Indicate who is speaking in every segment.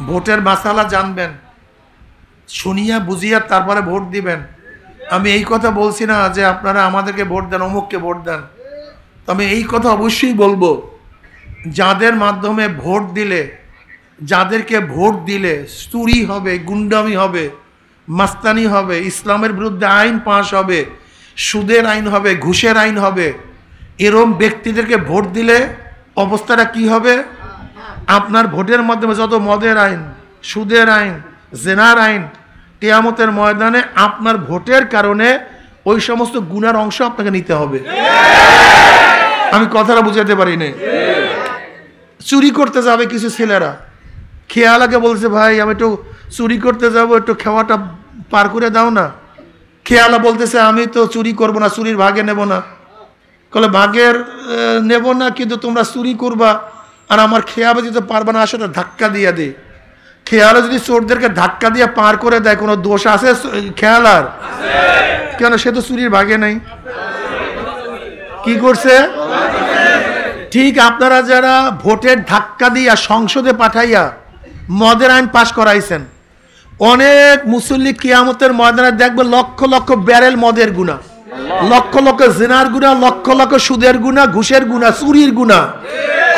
Speaker 1: ভোটের মাসালা জানবেন, শুনিয়া বুঝিয়া তারপরে ভোট দিবেন। আমি এই কথা বলছি না যে আপনারা আমাদেরকে ভোট দেন, অমুককে ভোট দেন। তবে এই কথা অবশ্যই বলবো, যাদের মাধ্যমে ভোট দিলে, যাদেরকে ভোট দিলে চুরি হবে, গুন্ডামি হবে, মাস্তানি হবে, ইসলামের বিরুদ্ধে আইন পাশ হবে, সুদের আইন হবে, ঘুষের আইন হবে, এরম ব্যক্তিদেরকে ভোট দিলে অবস্থাটা কি হবে? আপনার ভোটের মাধ্যমে যত মদের আইন, সুদের আইন, জেনার আইন, কিয়ামতের ময়দানে আপনার ভোটের কারণে ওই সমস্ত গুনার অংশ আপনাকে নিতে হবে। আমি কথাটা বুঝাতে পারি না। চুরি করতে যাবে কিছু ছেলেরা, খেয়ালাকে বলছে ভাই আমি একটু চুরি করতে যাব, একটু খাওয়াটা পার করে দাও না। খেয়ালা বলতেছে আমি তো চুরি করব না, চুরির ভাগে নেব না। বলে ভাগের নেব না, কিন্তু তোমরা চুরি করবা আর আমার খেয়াবে যেতে পারবে না, আসলে ধাক্কা দিয়ে দে। খেয়ালে যদি চোরদেরকে ধাক্কা দিয়ে পার করে দেয়, কোনো দোষ আছে খেয়ালার? কেন, সে তো চুরির ভাগে নেই। কি করছে? ঠিক আপনারা যারা ভোটের ধাক্কা দিয়া সংসদে পাঠাইয়া মদের আইন পাশ করাইছেন, অনেক মুসল্লি কিয়ামতের ময়দানে দেখবে লক্ষ লক্ষ ব্যারেল মদের গুনাহ, লক্ষ লক্ষ জিনার গুনাহ, লক্ষ লক্ষ সুদের গুনাহ, ঘুষের গুনাহ, চুরির গুনাহ,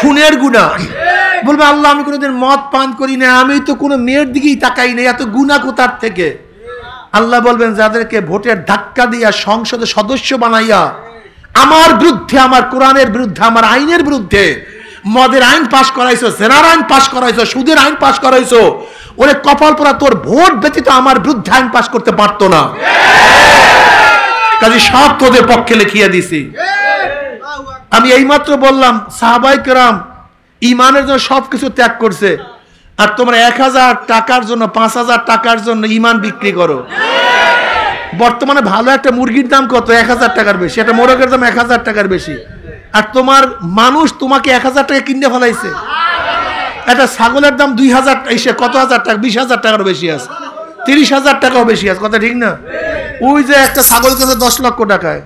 Speaker 1: খুনের গুনাহ। বলবে আল্লাহ আমি কোনোদিন মদ পান করি না, আমি তো কোনো মেয়ের দিকেই তাকাই না, এত গুনাহ কোথার থেকে? আল্লাহ বলবেন যাদেরকে ভোটের ধাক্কা দিয়া সংসদে সদস্য বানাইয়া আমার বিরুদ্ধে, আমার কোরআনের বিরুদ্ধে, আমার আইনের বিরুদ্ধে মদের আইন পাশ করাইছো, জেনার আইন পাশ করাইছো, সুদের আইন পাশ করাইছো, ওরে কপাল পোড়া, তোর ভোট ব্যতীত আমার বিরুদ্ধে আইন পাশ করতে পারতো না। কাজে সব তোদের পক্ষে লিখিয়ে দিছি। আমি এইমাত্র বললাম সাহাবায়ে কেরাম ইমানের জন্য সবকিছু ত্যাগ করছে, আর তোমরা 1000 টাকার জন্য, 5000 টাকার জন্য ইমান বিক্রি করো। বর্তমানে ভালো একটা মুরগির দাম কত? 1000 টাকার বেশি। একটা মোরগের দাম 1000 টাকার বেশি। আর তোমার মানুষ তোমাকে 1000 টাকা কিনে ফেলাইছে। একটা ছাগলের দাম 2000, এসে কত হাজার টাকা, 20,000 টাকার বেশি আছে, 30,000 টাকাও বেশি আছে। কথা ঠিক না? ওই যে একটা ছাগল কিনছে 10 লক্ষ টাকায়,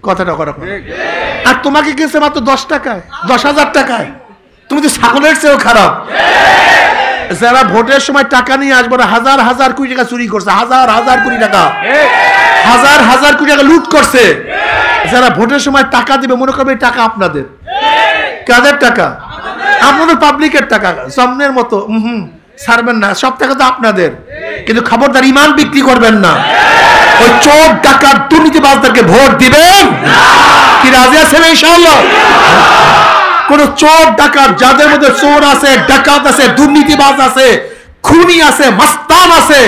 Speaker 1: কথাটা করা, আর তোমাকে কিনছে মাত্র 10 টাকায়, 10,000 টাকায়। তুমি তো ছাগলের চেয়েও খারাপ। যারা ভোটের সময় টাকা নিয়ে আসবো না, হাজার হাজার কোটি টাকা চুরি করছে, হাজার হাজার কোটি টাকা, হাজার হাজার কোটি টাকা লুট করছে। যারা ভোটের সময় টাকা দিবে মনে করবে টাকা আপনাদের। কাদের টাকা? আপনাদের, পাবলিকের টাকা। সামনের মতো ছাড়বেন না, সব টাকা তো আপনাদের। কিন্তু খবরদার ইমান বিক্রি করবেন না। ওই চোর ডাকাত দুর্নীতিবাজদেরকে ভোট দিবেন। কি রাজি আছেন ইনশাআল্লাহ? কোন চোর ডাকাত, যাদের মধ্যে চোর আছে, ডাকাত আছে, দুর্নীতিবাজ আছে, খুনি আছে, মাস্তান আছে,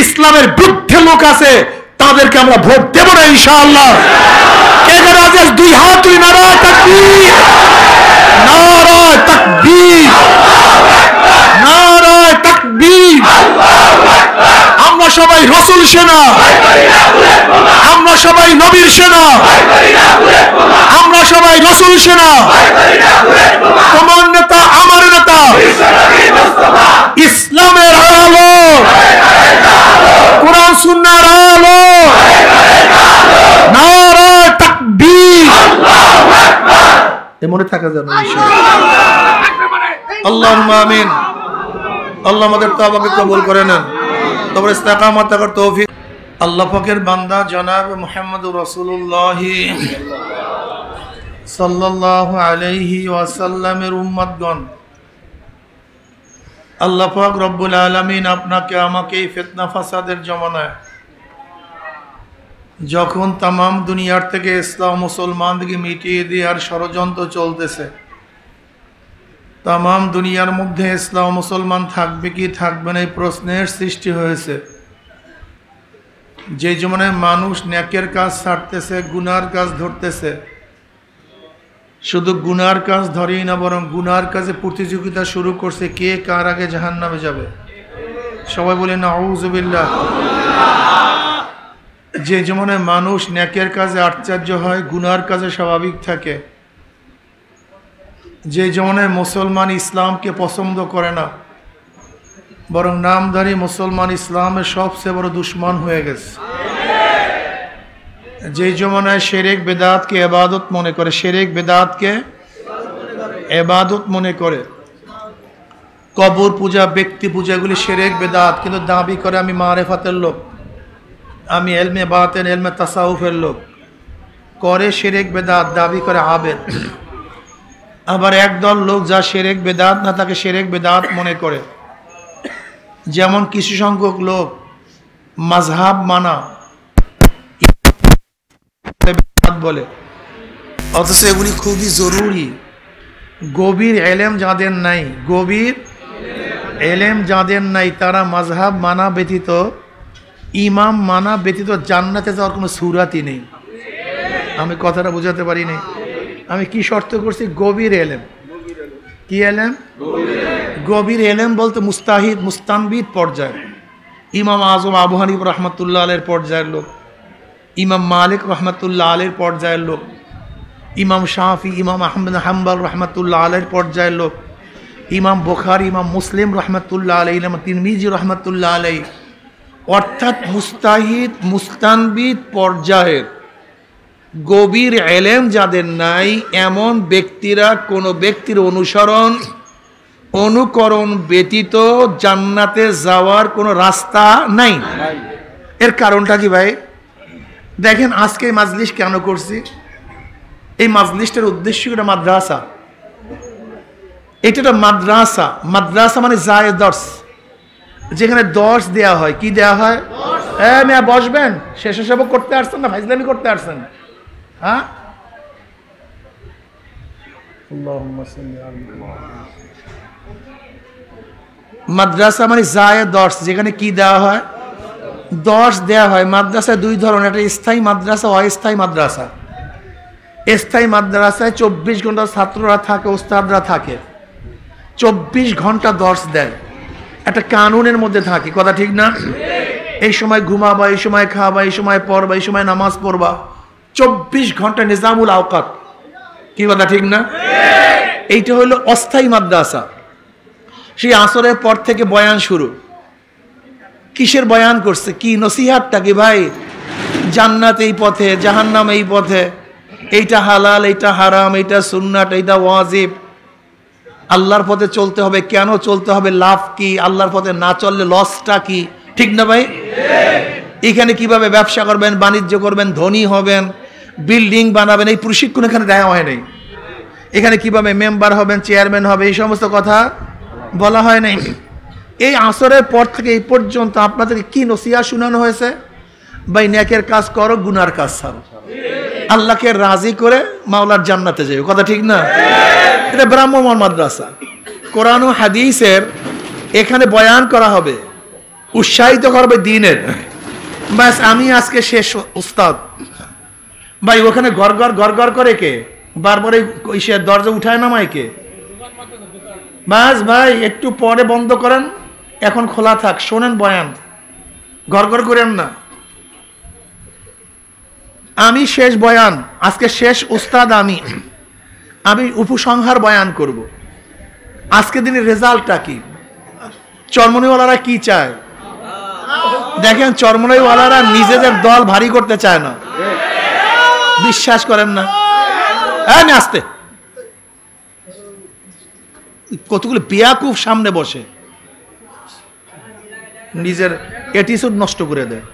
Speaker 1: ইসলামের বিরুদ্ধে লোক আছে, তাদেরকে আমরা ভোট দেব না ইনশাআল্লাহ। কে কে রাজি আছে? দুই হাত তুলে নারায়ে তাকবীর, নারায়ে তাকবীর, নারায়ে তাকবীর। আমরা সবাই রাসূল সেনা, আমরা সবাই নবীর সেনা, আমরা সবাই রাসূল সেনা। তোমার নেতা আমার নেতা, ইসলামের আলো, কোরআন সুন্নাহর আলো, নারায়ে তাকবীর। মনে থাকা যেন আল্লাহুম্মা আমিন। আল্লাহ আমাদের তওবাকে কবুল করে নেন, তারপর ইস্তেকামত থাকার তৌফিক। আল্লাহ পাকের বান্দা জনাব মুহাম্মদুর রাসূলুল্লাহ সাল্লাল্লাহু আলাইহি ওয়াসাল্লামের উম্মতগণ, আল্লাহ পাক রব্বুল আলামিন আপনাকে আমাকে এই ফিতনা ফাসাদের জমানায়, যখন তামাম দুনিয়ার থেকে ইসলাম মুসলমানদেরকে মিটিয়ে দেওয়ার ষড়যন্ত্র চলতেছে, তামাম দুনিয়ার মধ্যে ইসলাম মুসলমান থাকবে কি থাকবে না এই প্রশ্নের সৃষ্টি হয়েছে। যে জমানায় মানুষ নেকের কাজ ছাড়তেছে, গুনার কাজ ধরতেছে, শুধু গুনার কাজ ধরেই না, বরং গুনার কাজে প্রতিযোগিতা শুরু করছে, কে কার আগে জাহান্নামে যাবে। সবাই বলে নাউযু বিল্লাহ। যে জমানায় মানুষ নেকের কাজে আশ্চর্য হয়, গুনার কাজে স্বাভাবিক থাকে, যে জমানায় মুসলমান ইসলামকে পছন্দ করে না, বরং নামধারী মুসলমান ইসলামের সবচেয়ে বড় দুশ্মন হয়ে গেছে। যে জমানায় শিরক বিদআতকে ইবাদত মনে করে, শিরক বিদআতকে ইবাদত মনে করে, কবর পূজা, ব্যক্তি পূজা, এগুলি শিরক বেদাত, কিন্তু দাবি করে আমি মারেফাতের লোক, আমি এলমে বাতেন, এলমে তাসাউফের লোক, করে শিরক বেদাত, দাবি করে আবেদ। আবার একদল লোক যা শিরক বেদাত না, তাকে শিরক বেদাত মনে করে। যেমন কিছু সংখ্যক লোক মাযহাব মানা বলে, অথচ এগুলি খুবই জরুরি। গভীর এলেম যাদের নাই, গভীর এলেম যাদের নাই, তারা মাযহাব মানা ব্যতীত, ইমাম মানা ব্যতীত জান্নাতে যাওয়ার কোনো সুরাতই নেই। আমি কথাটা বোঝাতে পারি নাই। আমি কি শর্ত করছি? গভীর এলেম। কি এলেম? গভীর এলেম বলতে মুস্তাহিদ, মুস্তানবিদ পর্যায়ে। ইমাম আজম আবু হানিফা রহমাতুল্লাহ আলাইহির পর্যায়ের লোক, ইমাম মালিক রহমাতুল্লাহ আলাইহির পর্যায়ের লোক, ইমাম শাফি, ইমাম আহমদ হাম্বল রহমাতুল্লাহ আলাইহির পর্যায়ের লোক, ইমাম বুখারী, ইমাম মুসলিম রহমাতুল্লাহ আলাইহি, ইমাম তিরমিজি রহমাতুল্লাহ আলাইহি। অর্থাৎ মুস্তাহিদ, মুস্তানবিদ পর্যায়ের গভীর এলেম যাদের নাই, এমন ব্যক্তিরা কোনো ব্যক্তির অনুসরণ, অনুকরণ ব্যতীত জান্নাতে যাওয়ার কোনো রাস্তা নাই। এর কারণটা কি ভাই? দেখেন, আজকে এই মাজলিস কেন করছি? এই মাজলিসটার উদ্দেশ্য একটা মাদ্রাসা। এটা একটা মাদ্রাসা। মাদ্রাসা মানে যায় দর্স, যেখানে দর্স দেয়া হয়। কি দেয়া হয়? হ্যাঁ, মেয়া বসবেন। শেষ হিসাব করতে আসছেন না ফাইজলামি করতে আসছেন? হ্যাঁ, মাদ্রাসা মানে যায় দর্স, যেখানে কি দেওয়া হয়? দর্স দেওয়া হয়। মাদ্রাসা দুই ধরনের, একটা স্থায়ী মাদ্রাসা, অস্থায়ী মাদ্রাসা। স্থায়ী মাদ্রাসায় 24 ঘন্টা ছাত্ররা থাকে, ওস্তাদরা থাকে, 24 ঘন্টা দর্স দেয়, একটা কানুনের মধ্যে থাকে। কথা ঠিক না? এই সময় ঘুমাবা, এই সময় খাবা, এই সময় পড়বা, এই সময় নামাজ পড়বা, 24 ঘন্টা নিজামুল আওকাত। কি কথা ঠিক না? এইটা হলো অস্থায়ী মাদ্রাসা। সেই আসরের পর থেকে বয়ান শুরু। কিসের বয়ান করছে? কি নসিহাতটা কি ভাই? জান্নাত এই পথে, জাহান্নাম এই পথে, এইটা হালাল, এইটা হারাম, এইটা সুন্নাত, এইটা ওয়াজিব। আল্লাহর পথে চলতে হবে, কেন চলতে হবে, লাভ কি, আল্লাহর পথে না চললে লসটা কি। ঠিক না ভাই? এখানে কিভাবে ব্যবসা করবেন, বাণিজ্য করবেন, ধনী হবেন, বিল্ডিং বানাবেন, এই প্রশিক্ষণ এখানে দেওয়া হয় নাই। এখানে কিভাবে মেম্বার হবেন, চেয়ারম্যান হবে, এই সমস্ত কথা বলা হয় নাই। এই আসরের পর থেকে এই পর্যন্ত আপনাদেরকে কি নসিহত শোনানো হয়েছে? ভাই, নেকের কাজ করো, গুনার কাজ ছাড়ো, আল্লাহকে রাজি করে মাওলার জান্নাতে যাও। কথা ঠিক না? এটা ব্রাহ্মণ মাদ্রাসা। কোরআন ও হাদিসের এখানে বয়ান করা হবে, উৎসাহিত করবে দ্বীনের। ব্যাস, আমি আজকে শেষ উস্তাদ। ভাই, ওখানে ঘর ঘর ঘর ঘর করে কে? বারবার দরজা উঠায় নামায় কে? বাস ভাই, একটু পরে বন্ধ করেন, এখন খোলা থাক, শোনেন বয়ান, ঘর ঘর করেন না। আমি শেষ বয়ান, আজকে শেষ উস্তাদ আমি উপসংহার বয়ান করব। আজকে দিনের রেজাল্টটা কি? চরমনাইওয়ালারা কি চায় দেখেন। চরমনাইওয়ালারা নিজেদের দল ভারী করতে চায় না। বিশ্বাস করেন না? হ্যাঁ, আসতে কতগুলো বেয়াকুফ সামনে বসে নিজের অ্যাটিটিউড নষ্ট করে দেয়।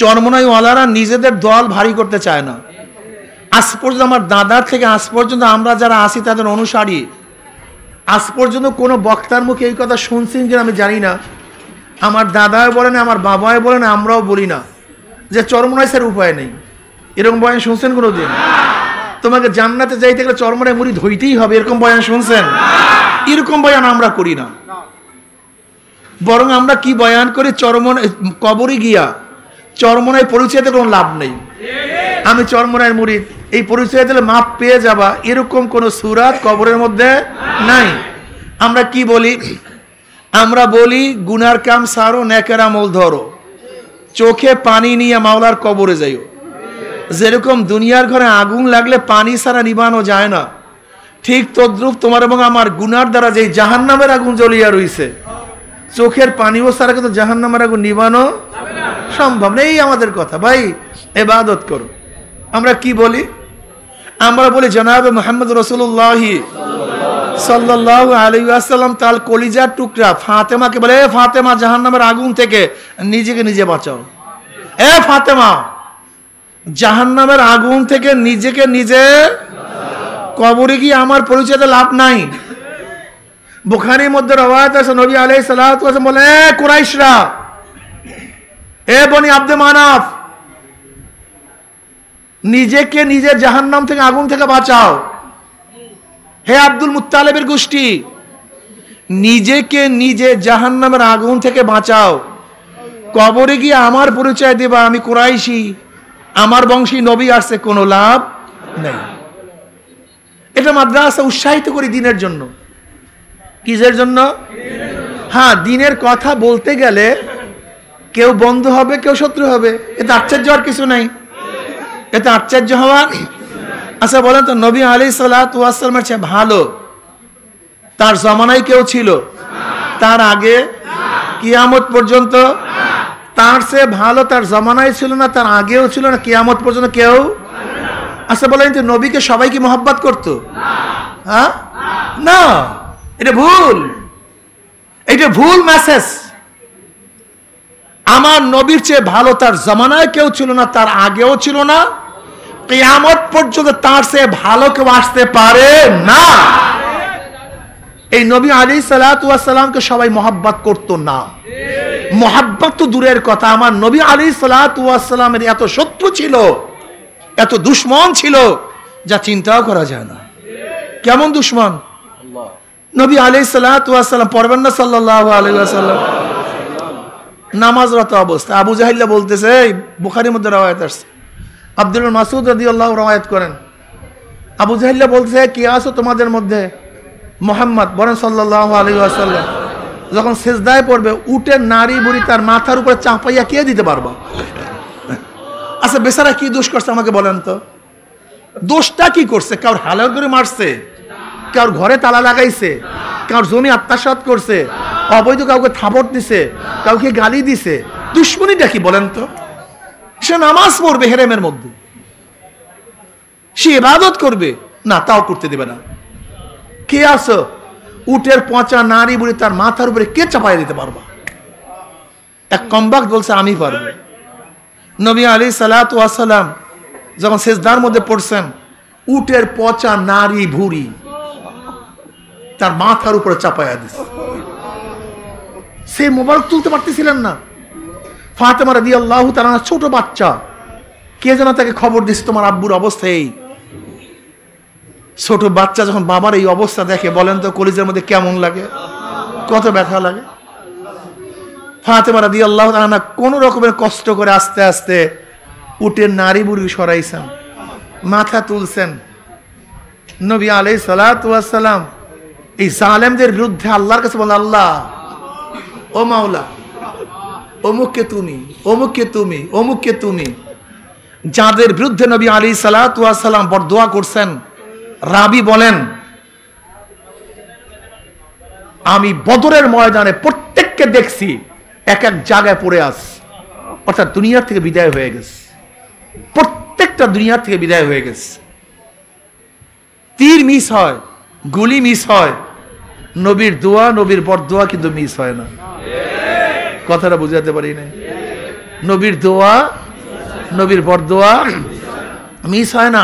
Speaker 1: চরমনাইওয়ালারা নিজেদের দল ভারী করতে চায় না। আজ পর্যন্ত আমার দাদার থেকে আজ পর্যন্ত আমরা যারা আছি তাদের অনুসারী, আজ পর্যন্ত কোনো বক্তার মুখে এই কথা শুনছেন কিনা আমি জানি না। আমার দাদাও বলে না, আমার বাবাও বলে না, আমরাও বলি না যে চরমনাই স্যার উপায় নেই। এরকম বয়ান শুনছেন কোনো দিন? তোমাকে জান্নাতে যাইতে গেলে চরমনাই মুড়ি ধইতেই হবে, এরকম বয়ান শুনছেন? এরকম বয়ান আমরা করি না। বরং আমরা কি বয়ান করি? চরমনাই কবরে গিয়া চরমনাই পরিচয়তে কোনো লাভ নেই, আমি চরমনাইয়ের মুরিদ, এই পরিচয় দিলে মাপ পেয়ে যাবা, এরকম কোন সূরাত কবরের মধ্যে নাই। আমরা কি বলি? আমরা বলি গুনার কাম সারো, নেকের আমল ধরো, চোখে পানি নিয়ে মাওলার কবরে যাইও। যেরকম দুনিয়ার ঘরে আগুন লাগলে পানি ছাড়া নিবানো যায় না, ঠিক তদ্রূপ তোমার এবং আমার গুনার দ্বারা যে জাহান্নামের আগুন জ্বলিয়া রইছে, চোখের পানিও ছাড়া কিন্তু জাহান্নামের আগুন নিবানো সম্ভব নেই। আমাদের কথা ভাই, ইবাদত করো। আমরা কি বলি? আমরা বলি জনাবে মুহাম্মদ রাসূলুল্লাহ সাল্লাল্লাহু আলাইহি ওয়াসাল্লাম তার কলিজার টুকরা ফাতেমাকে বলে, এ ফাতেমা, জাহান্নামের আগুন থেকে নিজেকে নিজে বাঁচাও। এ ফাতেমা, জাহান্নামের আগুন থেকে নিজেকে নিজে, কবরে গিয়ে আমার পরিচয়তে লাভ নাই। বুখারীর মধ্যে রওয়ায়াত আছে, নবী আলাইহিস সালাতু ওয়াস সালাম বলে, এ কুরাইশরা, এ বনি আব্দে মানাফ, নিজেকে নিজে জাহান্নাম থেকে, আগুন থেকে বাঁচাও। হে আব্দুল মুত্তালিবের গোষ্ঠী, নিজেকে নিজে জাহান্নামের আগুন থেকে বাঁচাও। কবরে গিয়ে আমার পরিচয় দেবা আমি কুরাইশি, আমার বংশী নবী আসছে, কোনো লাভ নেই। এটা মাদ্রাসা উৎসাহিত করি দিনের জন্য। কিসের জন্য? হ্যাঁ, দিনের কথা বলতে গেলে কেউ বন্ধু হবে, কেউ শত্রু হবে, এতে আশ্চর্য হওয়ার কিছু নাই। এতে আশ্চর্য হওয়ার, আচ্ছা বলেন তো, নবী আলাইহিস সালাতু ওয়াস সালামের চেয়ে ভালো তার জমানায় কেউ ছিল? তার আগে কিয়ামত পর্যন্ত? তার চেয়ে ভালো তার জমানায় ছিল না, তার আগেও ছিল না, কিয়ামত পর্যন্ত কেউ? আচ্ছা বলেন তো, নবীকে সবাই কি মহব্বত করতো? হ্যাঁ, না, এটা ভুল, এটা ভুল মেসেজ। আমার নবীর চেয়ে ভালো তার জমানায় কেউ ছিল না, তার আগেও ছিল না, কিয়ামত পর্যন্ত তার চেয়ে ভালো কেউ আসতে পারে না। এই নবী আলাইহিস সালাতু ওয়াস সালামকে সবাই মহব্বত করতো না। মহব্বত তো দূরের কথা, আমার নবী আলাইহিস সালাতু ওয়াস সালামের এত শত্রু ছিল, এত দুশমন ছিল, যা চিন্তাও করা যায় না। কেমন দুশমন? নবী আলাইহিস সালাতু ওয়াস সালাম পড়বেন না সাল্লাল্লাহু আলাইহি ওয়াসাল্লাম, নামাজরত অবস্থা আবু জাহিল বলতেছে, বুখারীর মধ্যে রওয়ায়াত আছে, আব্দুল মাসউদ রাদিয়াল্লাহু রওয়ায়াত করেন, আবু জাহিল বলতেছে, কি আছো তোমাদের মধ্যে? মুহাম্মদ বলেন সাল্লাল্লাহু আলাইহি ওয়াসাল্লাম, যখন সিজদায় পড়বে উটের নাড়ি বুড়ি তার মাথার উপরে চাপাইয়া কে দিতে পারবা? আচ্ছা বেচারা কি দোষ করছে আমাকে বলেন তো? দোষটা কি করছে? কাউর হালাল করে মারছে, কাউর ঘরে তালা লাগাইছে, কাউর জমি আত্মসাৎ করছে, অবৈধ কাউকে থাপড় দিছে, কাউকে গালি দিছে, দুশ্মনীটা কি বলেন তো? সে নামাজ পড়বে হেরেমের মধ্যে, সে ইবাদত করবে না, তাও করতে দেবে না। কে আছো? উটের পচা নারী বুড়ি তার মাথার উপরে কে চাপাই দিতে পারবা? এক কমবাক বলছে আমি পারবো। নবী আলাইহিস সালাতু ওয়াস সালাম যখন সিজদার মধ্যে পড়ছেন, উটের পচা নারী ভুড়ি তার মাথার উপরে চাপাইয়া দিছে, সে মোবারক তুলতে পারতেছিলেন না। ফাতেমা রাদিয়াল্লাহু তাআলা, ছোট বাচ্চা, কে যেন তাকে খবর দিচ্ছে তোমার আব্বুর অবস্থা এই। ছোট বাচ্চা যখন বাবার এই অবস্থা দেখে, বলেন তো কলিজার মধ্যে কেমন লাগে, কত ব্যথা লাগে। ফাতেমা রাদিয়াল্লাহু তাআলা কোন রকমের কষ্ট করে আস্তে আস্তে উটের নাড়ি বুড়ি সরাইছেন, মাথা তুলছেন। নবী আলাইহিস সালাতু ওয়াস সালাম এই জালেমদের বিরুদ্ধে আল্লাহর কাছে বলেন, আল্লাহ, ও মাওলা, অমুককে তুমি, অমুককে তুমি, অমুককে তুমি। যাদের বিরুদ্ধে নবী আলাইহিস সালাতু ওয়াস সালাম বরদোয়া করছেন, রাবি বলেন, আমি বদরের ময়দানে প্রত্যেককে দেখছি এক এক জায়গায় পড়ে আস, অর্থাৎ দুনিয়া থেকে বিদায় হয়ে গেছে, প্রত্যেকটা দুনিয়া থেকে বিদায় হয়ে গেছে। তীর মিস হয়, গুলি মিস হয়, নবীর দোয়া, নবীর বরদোয়া কিন্তু মিস হয় না। কথাটা বুঝাতে পারি না? নবীর দোয়া, নবীর বরদোয়া মিস হয় না।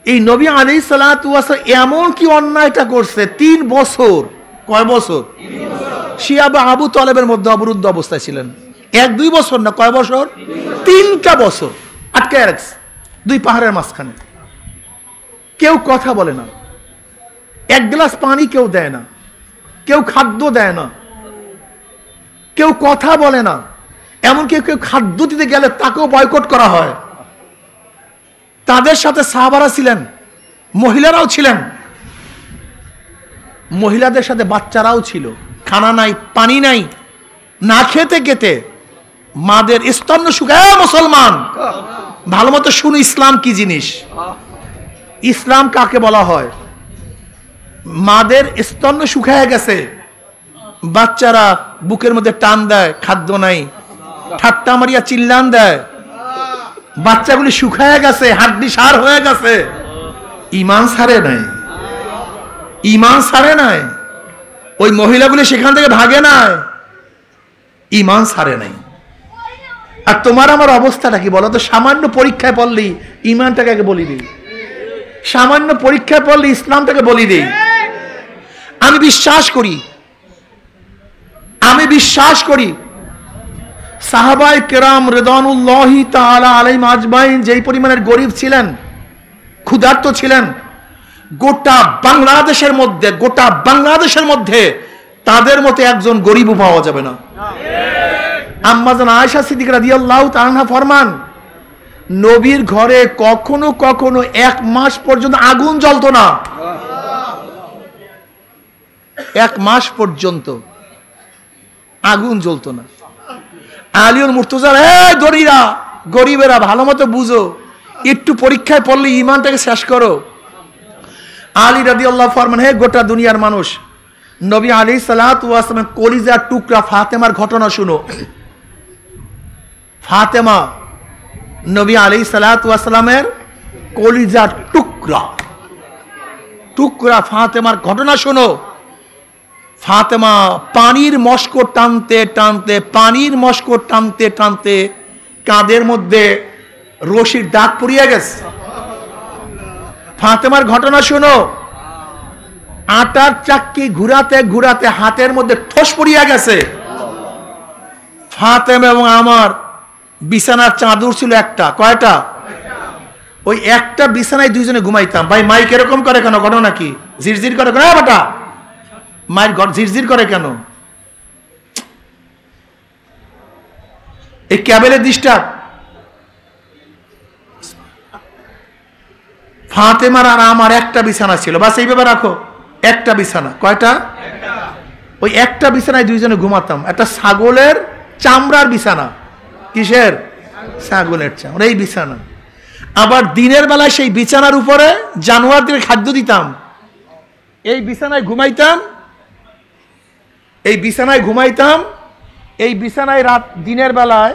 Speaker 1: এই নবী আলাইহিস সালাতু ওয়াস সালাম এমন কি অন্যায়টা করছে, 3 বছর, কয় বছর শিয়া বা আবু তালেবের মধ্যে অবরুদ্ধ অবস্থায় ছিলেন। 1-2 বছর না, কয় বছর? 3টা বছর আটকে রাখছে 2 পাহাড়ের মাঝখানে। কেউ কথা বলে না, 1 গ্লাস পানি কেউ দেয় না, কেউ খাদ্য দেয় না, কেউ কথা বলে না, এমনকি কেউ খাদ্য দিতে গেলে তাকেও বয়কট করা হয়। তাদের সাথে সাহাবারা ছিলেন, মহিলারাও ছিলেন, মহিলাদের সাথে বাচ্চারাও ছিল। খানা নাই, পানি নাই, না খেতে খেতে মাদের স্তন্য শুকায়। মুসলমান ভালো মতো শুনো ইসলাম কি জিনিস, ইসলাম কাকে বলা হয়। মাদের স্তন্য শুকায় গেছে, বাচ্চারা বুকের মধ্যে টান দেয়, খাদ্য নাই, ঠাট্টা মারিয়া চিল্লান দেয়, বাচ্চাগুলি শুকায় গেছে, হাড্ডি সার হয়ে গেছে, ইমান সারে নাই। ইমান ছাড়ে নাই, ওই মহিলাগুলি সেখান থেকে ভাগে নাই, ইমান ছাড়ে নাই। আর তোমার আমার অবস্থাটা কি বলো তো? সামান্য পরীক্ষায় পড়লেই ইমানটাকে আগে বলি দিই, সামান্য পরীক্ষায় পড়লে ইসলামটাকে বলি দিই। আমি বিশ্বাস করি সাহাবায়ে কেরাম রিদওয়ানুল্লাহি তাআলা আলাইহিম আজমাইন যেই পরিমাণের গরিব ছিলেন, ক্ষুধার্ত ছিলেন, গোটা বাংলাদেশের মধ্যে তাদের মতো একজন গরিবও পাওয়া যাবে না। আম্মা জান আয়েশা সিদ্দিকা রাদিয়াল্লাহু তাআলা আনহা ফরমান, নবীর ঘরে কখনো কখনো 1 মাস পর্যন্ত আগুন জ্বলতো না। 1 মাস পর্যন্ত আগুন জ্বলতো না। আলিউল মুর্তজা, দরিরা গরিবেরা ভালো মতো বুঝো, একটু পরীক্ষায় পড়লে ইমানটাকে শেষ করো। আলী রাদিয়াল্লাহু ফরমান, হে গোটা দুনিয়ার মানুষ, নবী আলাইহিস সালাতু ওয়াস সালামের কলিজার টুকরা ফাতেমার ঘটনা শুনো। ফাতেমা, নবী আলাইহিস সালাতু ওয়াস সালামের কলিজার টুকরা ফাতেমার ঘটনা শুনো। ফাতেমা পানির মস্কো টানতে কাঁধের মধ্যে রশির দাগ পড়িয়া গেছে। ফাতেমার ঘটনা শোনো, আটার চাক্কি ঘুরাতে হাতের মধ্যে ঠোস পড়িয়া গেছে। ফাতেমা এবং আমার বিছানার চাদর ছিল একটা, কয়টা? ওই একটা বিছানায় দুইজনে ঘুমাইতাম। ভাই মাইক এরকম করে কেন? ঘটনা কি? ঝিরঝির করে কেন? বেটা মায়ের ঘর ঝিরঝির করে কেন? এই ক্যাবেলের ডিস্টার্ব। ফাতেমার আর আমার একটা বিছানা ছিল, বাস এইভাবে রাখো, একটা বিছানা। কয়টা? ওই একটা বিছানায় দুইজনে ঘুমাতাম। একটা ছাগলের চামড়ার বিছানা। কিসের? ছাগলের চামড়া, এই বিছানা। আবার দিনের বেলায় সেই বিছানার উপরে জানোয়ারদের খাদ্য দিতাম। এই বিছানায় ঘুমাইতাম, এই বিছানায় দিনের বেলায়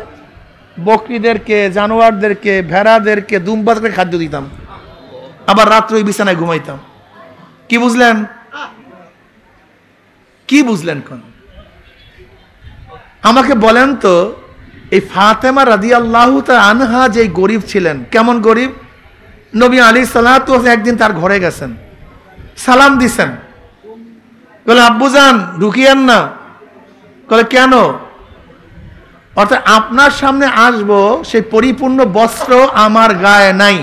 Speaker 1: বকরিদেরকে, জানোয়ারদেরকে, ভেড়াদেরকে, দুম্বাদেরকে খাদ্য দিতাম। আবার রাত্রে ওই বিছানায় ঘুমাইতাম। কি বুঝলেন কোন? আমাকে বলেন তো, এই ফাতেমা রাদিয়াল্লাহু তাআলা আনহা যে গরিব ছিলেন, কেমন গরিব? নবী আলাইহিস সালাতু ওয়াস সালাম একদিন তার ঘরে গেছেন, সালাম দিছেন, বলে আব্বুজান ঢুকিয়েন না। বলে কেন? অর্থাৎ আপনার সামনে আসবো সেই পরিপূর্ণ বস্ত্র আমার গায়ে নাই,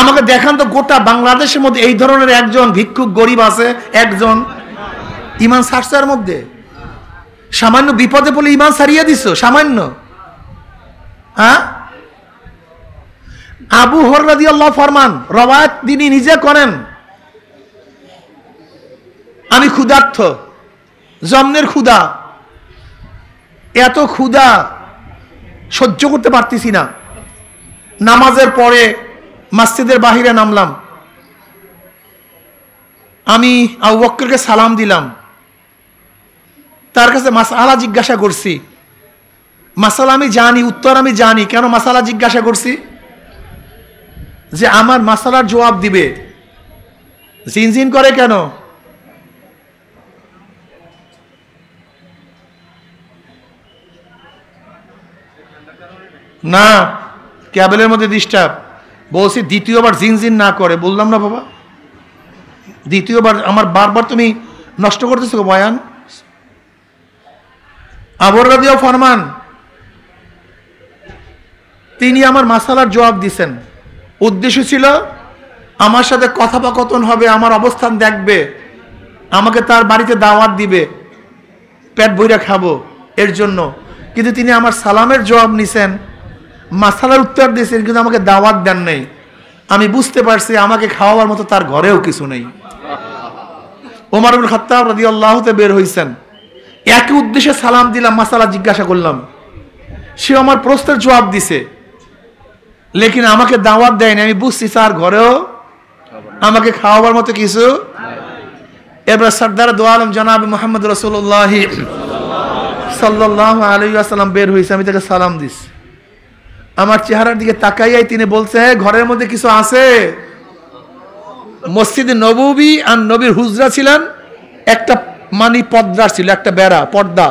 Speaker 1: আমাকে দেখান তো গোটা বাংলাদেশের মধ্যে এই ধরনের একজন ভিক্ষুক গরিব আছে, একজন। ইমান ছাড়ছার মধ্যে সামান্য বিপদে পড়লে ইমান ছাড়িয়ে দিছো, সামান্য। হ্যাঁ, আবু হুরায়রা রাদিয়াল্লাহু ফরমান, রওয়ায়াত তিনি নিজে করেন, আমি ক্ষুধার্ত, জন্মের ক্ষুধা, এত ক্ষুধা সহ্য করতে পারতেছি না। নামাজের পরে মসজিদের বাহিরে নামলাম, আমি আবু বকরকে সালাম দিলাম, তার কাছে মাসআলা জিজ্ঞাসা করছি। মাসালা আমি জানি, উত্তর আমি জানি। কেন মাসালা জিজ্ঞাসা করছি? যে আমার মাসালার জবাব দিবে। জিনজিন করে কেন? না, ক্যাবেলের মধ্যে ডিস্টার্ব। বলছি দ্বিতীয়বার জিনজিন না করে, বললাম না বাবা, দ্বিতীয়বার আমার বারবার তুমি নষ্ট করতেছো বয়ান। আবু হুরায়রা ফরমান, তিনি আমার মাসালার জবাব দিছেন। উদ্দেশ্য ছিল আমার সাথে কথোপকথন হবে, আমার অবস্থান দেখবে, আমাকে তার বাড়িতে দাওয়াত দিবে, পেট ভইরা খাবো এর জন্য। কিন্তু তিনি আমার সালামের জবাব নিছেন, মাসালার উত্তর দিয়েছেন, কিন্তু আমাকে দাওয়াত দেন নাই। আমি বুঝতে পারছি আমাকে খাওয়াবার মতো তার ঘরেও কিছু নেই। ওমর ইবনে খাত্তাব রাদিয়াল্লাহু তাআলা বের হইছেন, একই উদ্দেশ্যে সালাম দিলাম, মাসালা জিজ্ঞাসা করলাম, সে আমার প্রশ্নের জবাব দিছে, লেকিন আমাকে দাওয়াত দেয়নি। আমি বুঝছি তার ঘরেও আমাকে খাওয়াবার মতো কিছু। এবার সরদার দু আলম জনাব মুহাম্মদ রাসূলুল্লাহ সাল্লাল্লাহু আলাইহি ওয়াসাল্লাম বের হইছে, আমি তাকে সালাম দিছি। আমার চেহারার দিকে তাকাইয়াই তিনি বলছে, ঘরের মধ্যে কিছু আছে? মসজিদে নববী আর নবীর হুজরা ছিলেন একটা পর্দা ছিল, একটা বেড়া পর্দা,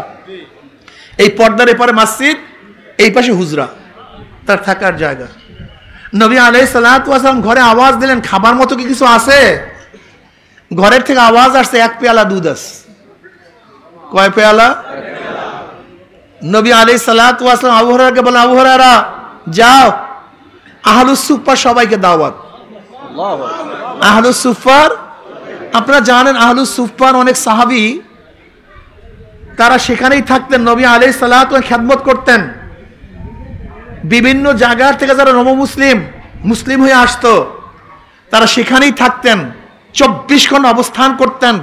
Speaker 1: এই পর্দার এপারে মসজিদ, এই পাশে হুজরা, তার থাকার জায়গা। নবী আলাইহিস সালাতু ওয়াস সালাম ঘরে আওয়াজ দিলেন, খাবার মতো কি কিছু আছে? ঘরের থেকে আওয়াজ আসছে, এক পেয়ালা দুধ আছে। কয় পেয়ালা? নবী আলাইহিস সালাতু ওয়াস সালাম আবু হুরায়রাকে বলেন, আবু হুরায়রা যাও, আহলুস সুফফার সবাইকে দাওয়াত। আহলুস সুফফার, আপনারা জানেন আহলুস সুফফার অনেক সাহাবী তারা সেখানেই থাকতেন, নবী আলাইহিস সালাতু ওয়াস খেদমত করতেন। বিভিন্ন জায়গার থেকে যারা মুসলিম হয়ে আসতো তারা সেখানেই থাকতেন, 24 ঘন্টা অবস্থান করতেন।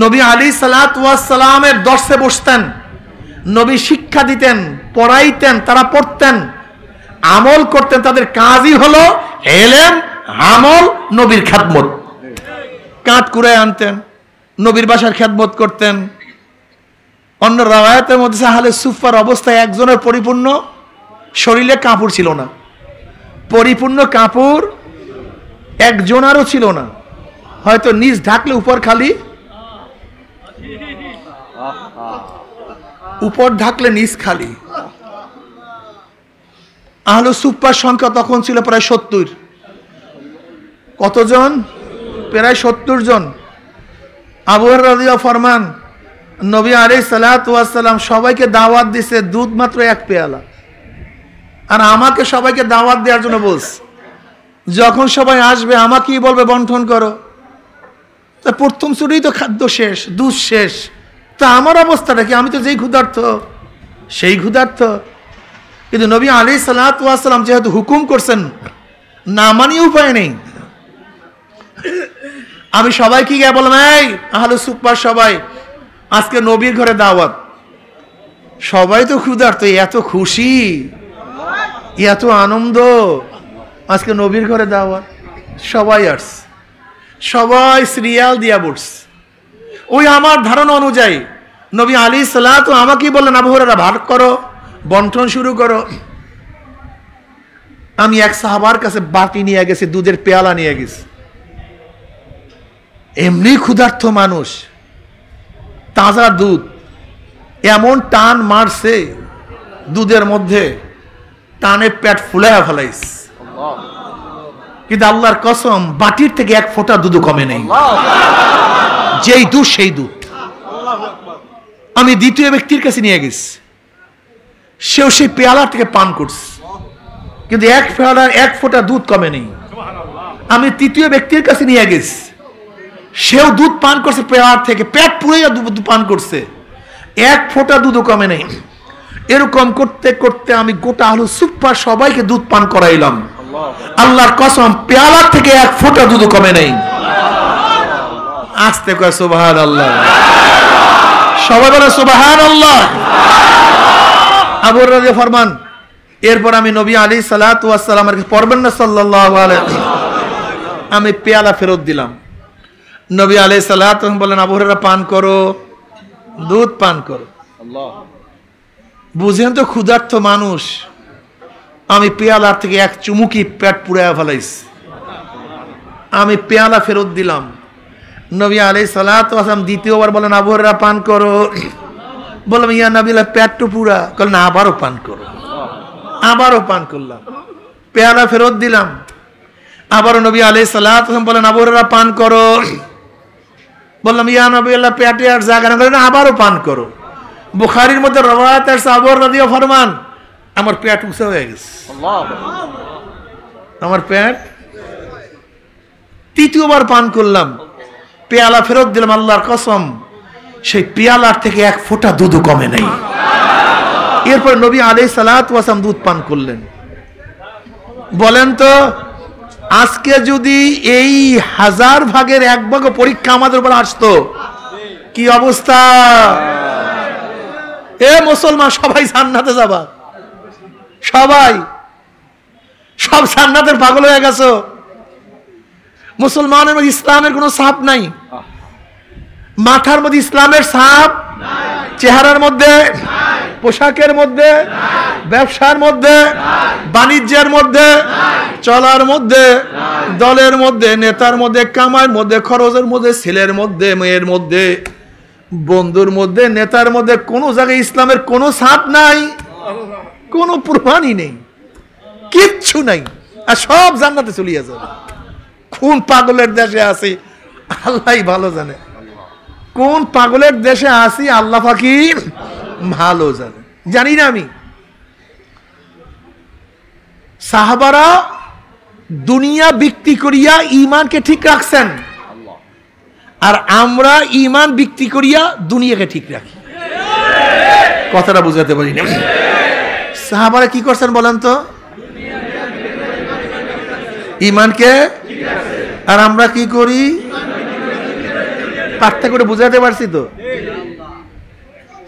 Speaker 1: নবী আলাইহিস সালাতু ওয়াস সালামের দর্শে বসতেন, নবী শিক্ষা দিতেন, পড়াইতেন, তারা পড়তেন, আমল করতেন। তাদের কাজই হলো ইলম, আমল, নবীর খেদমত। কাঠ কুড়ায় আনতেন, নবীর বাসার খেদমত করতেন। অন্য রাওয়ায়াতের মধ্যে আহলে সুফফার অবস্থায় একজনের পরিপূর্ণ শরীরে কাপড় ছিল না, পরিপূর্ণ কাপড় একজনারও ছিল না, হয়তো নিচ ঢাকলে উপর খালি, উপর ঢাকলে নিচ খালি। আহলে সুফফার সংখ্যা তখন ছিল প্রায় 70। কতজন? প্রায় 70 জন। আবু হুরায়রা রাদিয়াল্লাহু ফরমান, নবী আলাইহিস সালাতু ওয়াস সালাম সবাইকে দাওয়াত দিছে, দুধ মাত্র এক পেয়ালা, আর আমাকে সবাইকে দাওয়াত দেওয়ার জন্য বলছে। যখন সবাই আসবে আমাকেই বলবে বন্টন করো। তা প্রথম চুরেই তো খাদ্য শেষ, দুধ শেষ, তা আমার অবস্থাটা কি? আমি তো যেই ক্ষুধার্ত সেই ক্ষুধার্ত। কিন্তু নবী আলাইহিস সালাতু ওয়াস সালাম যেহেতু হুকুম করছেন, না মানিয়ে উপায় নেই। আমি সবাইকে গিয়ে বললাম, এই আহলুস সুফফার সবাই, আজকে নবীর ঘরে দাওয়াত। সবাই তো ক্ষুধার্ত, এত খুশি, এত আনন্দ, আজকে নবীর ঘরে দাওয়াত। সবাই আসছে, সবাই সিরিয়াল দিয়া বসছে। ওই আমার ধারণা অনুযায়ী নবী আলাইহিস সালাতু আমাকেই বললেন, আবু হুরায়রা ভাগ করো, বন্টন শুরু করো। আমি এক সাহাবার কাছে বাটি নিয়ে গেছি, দুধের পেয়ালা নিয়ে গেছি। এমনি ক্ষুধার্ত মানুষ, তাজা দুধ, এমন টান মারছে দুধের মধ্যে, টানে পেট ফুলাইয়া ফেলাইছে। কিন্তু আল্লাহর কসম, বাটির থেকে এক ফোঁটা দুধ কমে নেই, যেই দুধ সেই দুধ। আমি দ্বিতীয় ব্যক্তির কাছে নিয়ে গেছি, সেও সেই পেয়ালা থেকে পান করছে, কিন্তু এক পেয়ালার এক ফোঁটা দুধ কমে নেই। আমি তৃতীয় ব্যক্তির কাছে নিয়ে গেছি, সেও দুধ পান করছে পেয়ালার থেকে, পেট পুড়ে দুধ পান করছে, এক ফোঁটা দুধও কমে নেই। এরকম করতে করতে আমি গোটা আহলুস সুফফার সবাইকে দুধ পান করাইলাম। আল্লাহর কসম, পেয়ালার থেকে এক ফোঁটা দুধ কমে নেই। আস্তে কয় সুবহানাল্লাহ, সবাই বলে সুবহানাল্লাহ। আবু হুরায়রা ফরমান, এরপর আমি নবী আলাইহিস সালাতু ওয়াস সালামের কাছে, পড়বেন না সাল্লাল্লাহু আলাইহি, আমি পেয়ালা ফেরত দিলাম। নবী আলাইহিস সালাতু বলেন, আবু হুরায়রা পান করো, দুধ পান করো। বুঝেন তো ক্ষুধার্ত মানুষ, আমি পেয়ালার থেকে এক চুমুকি পেট পুড়াইয়া ফেলাইছি। আমি পেয়ালা ফেরত দিলাম। নবী আলাইহিস সালাতু ওয়াস সালাম দ্বিতীয়বার বলেন, আবু হুরায়রা পান করো। বললাম, ইয়া নবীল্লাহ, পেট তো পুরা। বলেন, না, আবারও পান করো। আবারও পান করলাম, পেয়ালা ফেরত দিলাম। আবারও নবী আলাইহিস সালাতু ওয়াস সালাম বলেন, আবু হুরায়রা পান করো। বললাম, ইয়া নবীল্লাহ, পেটে আর জায়গা না। বলেন, আবারও পান করো। বুখারীর মধ্যে রওয়ায়াত আছে, আবু হুরায়রা রাদিয়াল্লাহু ফরমান, আমার পেট উঁচা হয়ে গেছে, আমার পেট। তৃতীয়বার পান করলাম, পেয়ালা ফেরত দিলাম। আল্লাহর কসম, সেই পেয়ালার থেকে এক ফোঁটা দুধ কমে নাই। এরপর নবী আলাইহিস সালাতু ওয়াস সালাম দুধ পান করলেন। বলেন তো, আজকে যদি এই 1000 ভাগের 1 ভাগ পরীক্ষা আমাদের উপর আসতো, কি অবস্থা? এ মুসলমান, সবাই জান্নাতে যাবা, সবাই, সব জান্নাতের পাগল হয়ে গেছো। মুসলমানের মধ্যে ইসলামের কোনো ছাপ নাই, মাথার মধ্যে ইসলামের ছাপ, চেহারার মধ্যে পোশাকের মধ্যে, ব্যবসার মধ্যে, বাণিজ্যের মধ্যে, চলার মধ্যে, দলের মধ্যে, নেতার মধ্যে, কামাইয়ের মধ্যে, খরচের মধ্যে, ছেলের মধ্যে, মেয়ের মধ্যে, বন্ধুর মধ্যে, নেতার মধ্যে কোনো জায়গায় ইসলামের কোনো ছাপ নাই, কোনো প্রমাণই নেই, কিচ্ছু নাই। আর সব জান্নাতে চলে যাবে। কোন পাগলের দেশে আছি আল্লাহই ভালো জানে, কোন পাগলের দেশে আছি আল্লাহ পাকি ভালো জানে, জানি না আমি। সাহাবারা দুনিয়া বিক্রি করিয়া ঈমানকে ঠিক রাখছেন, আর আমরা ঈমান বিক্রি করিয়া দুনিয়াকে ঠিক রাখি। কথাটা বুঝাতে পারি না। সাহাবারা কি করছেন বলেন তো? ঈমানকে। আর আমরা কি করি? পার্থক্য করে বুঝাতে পারছি তো?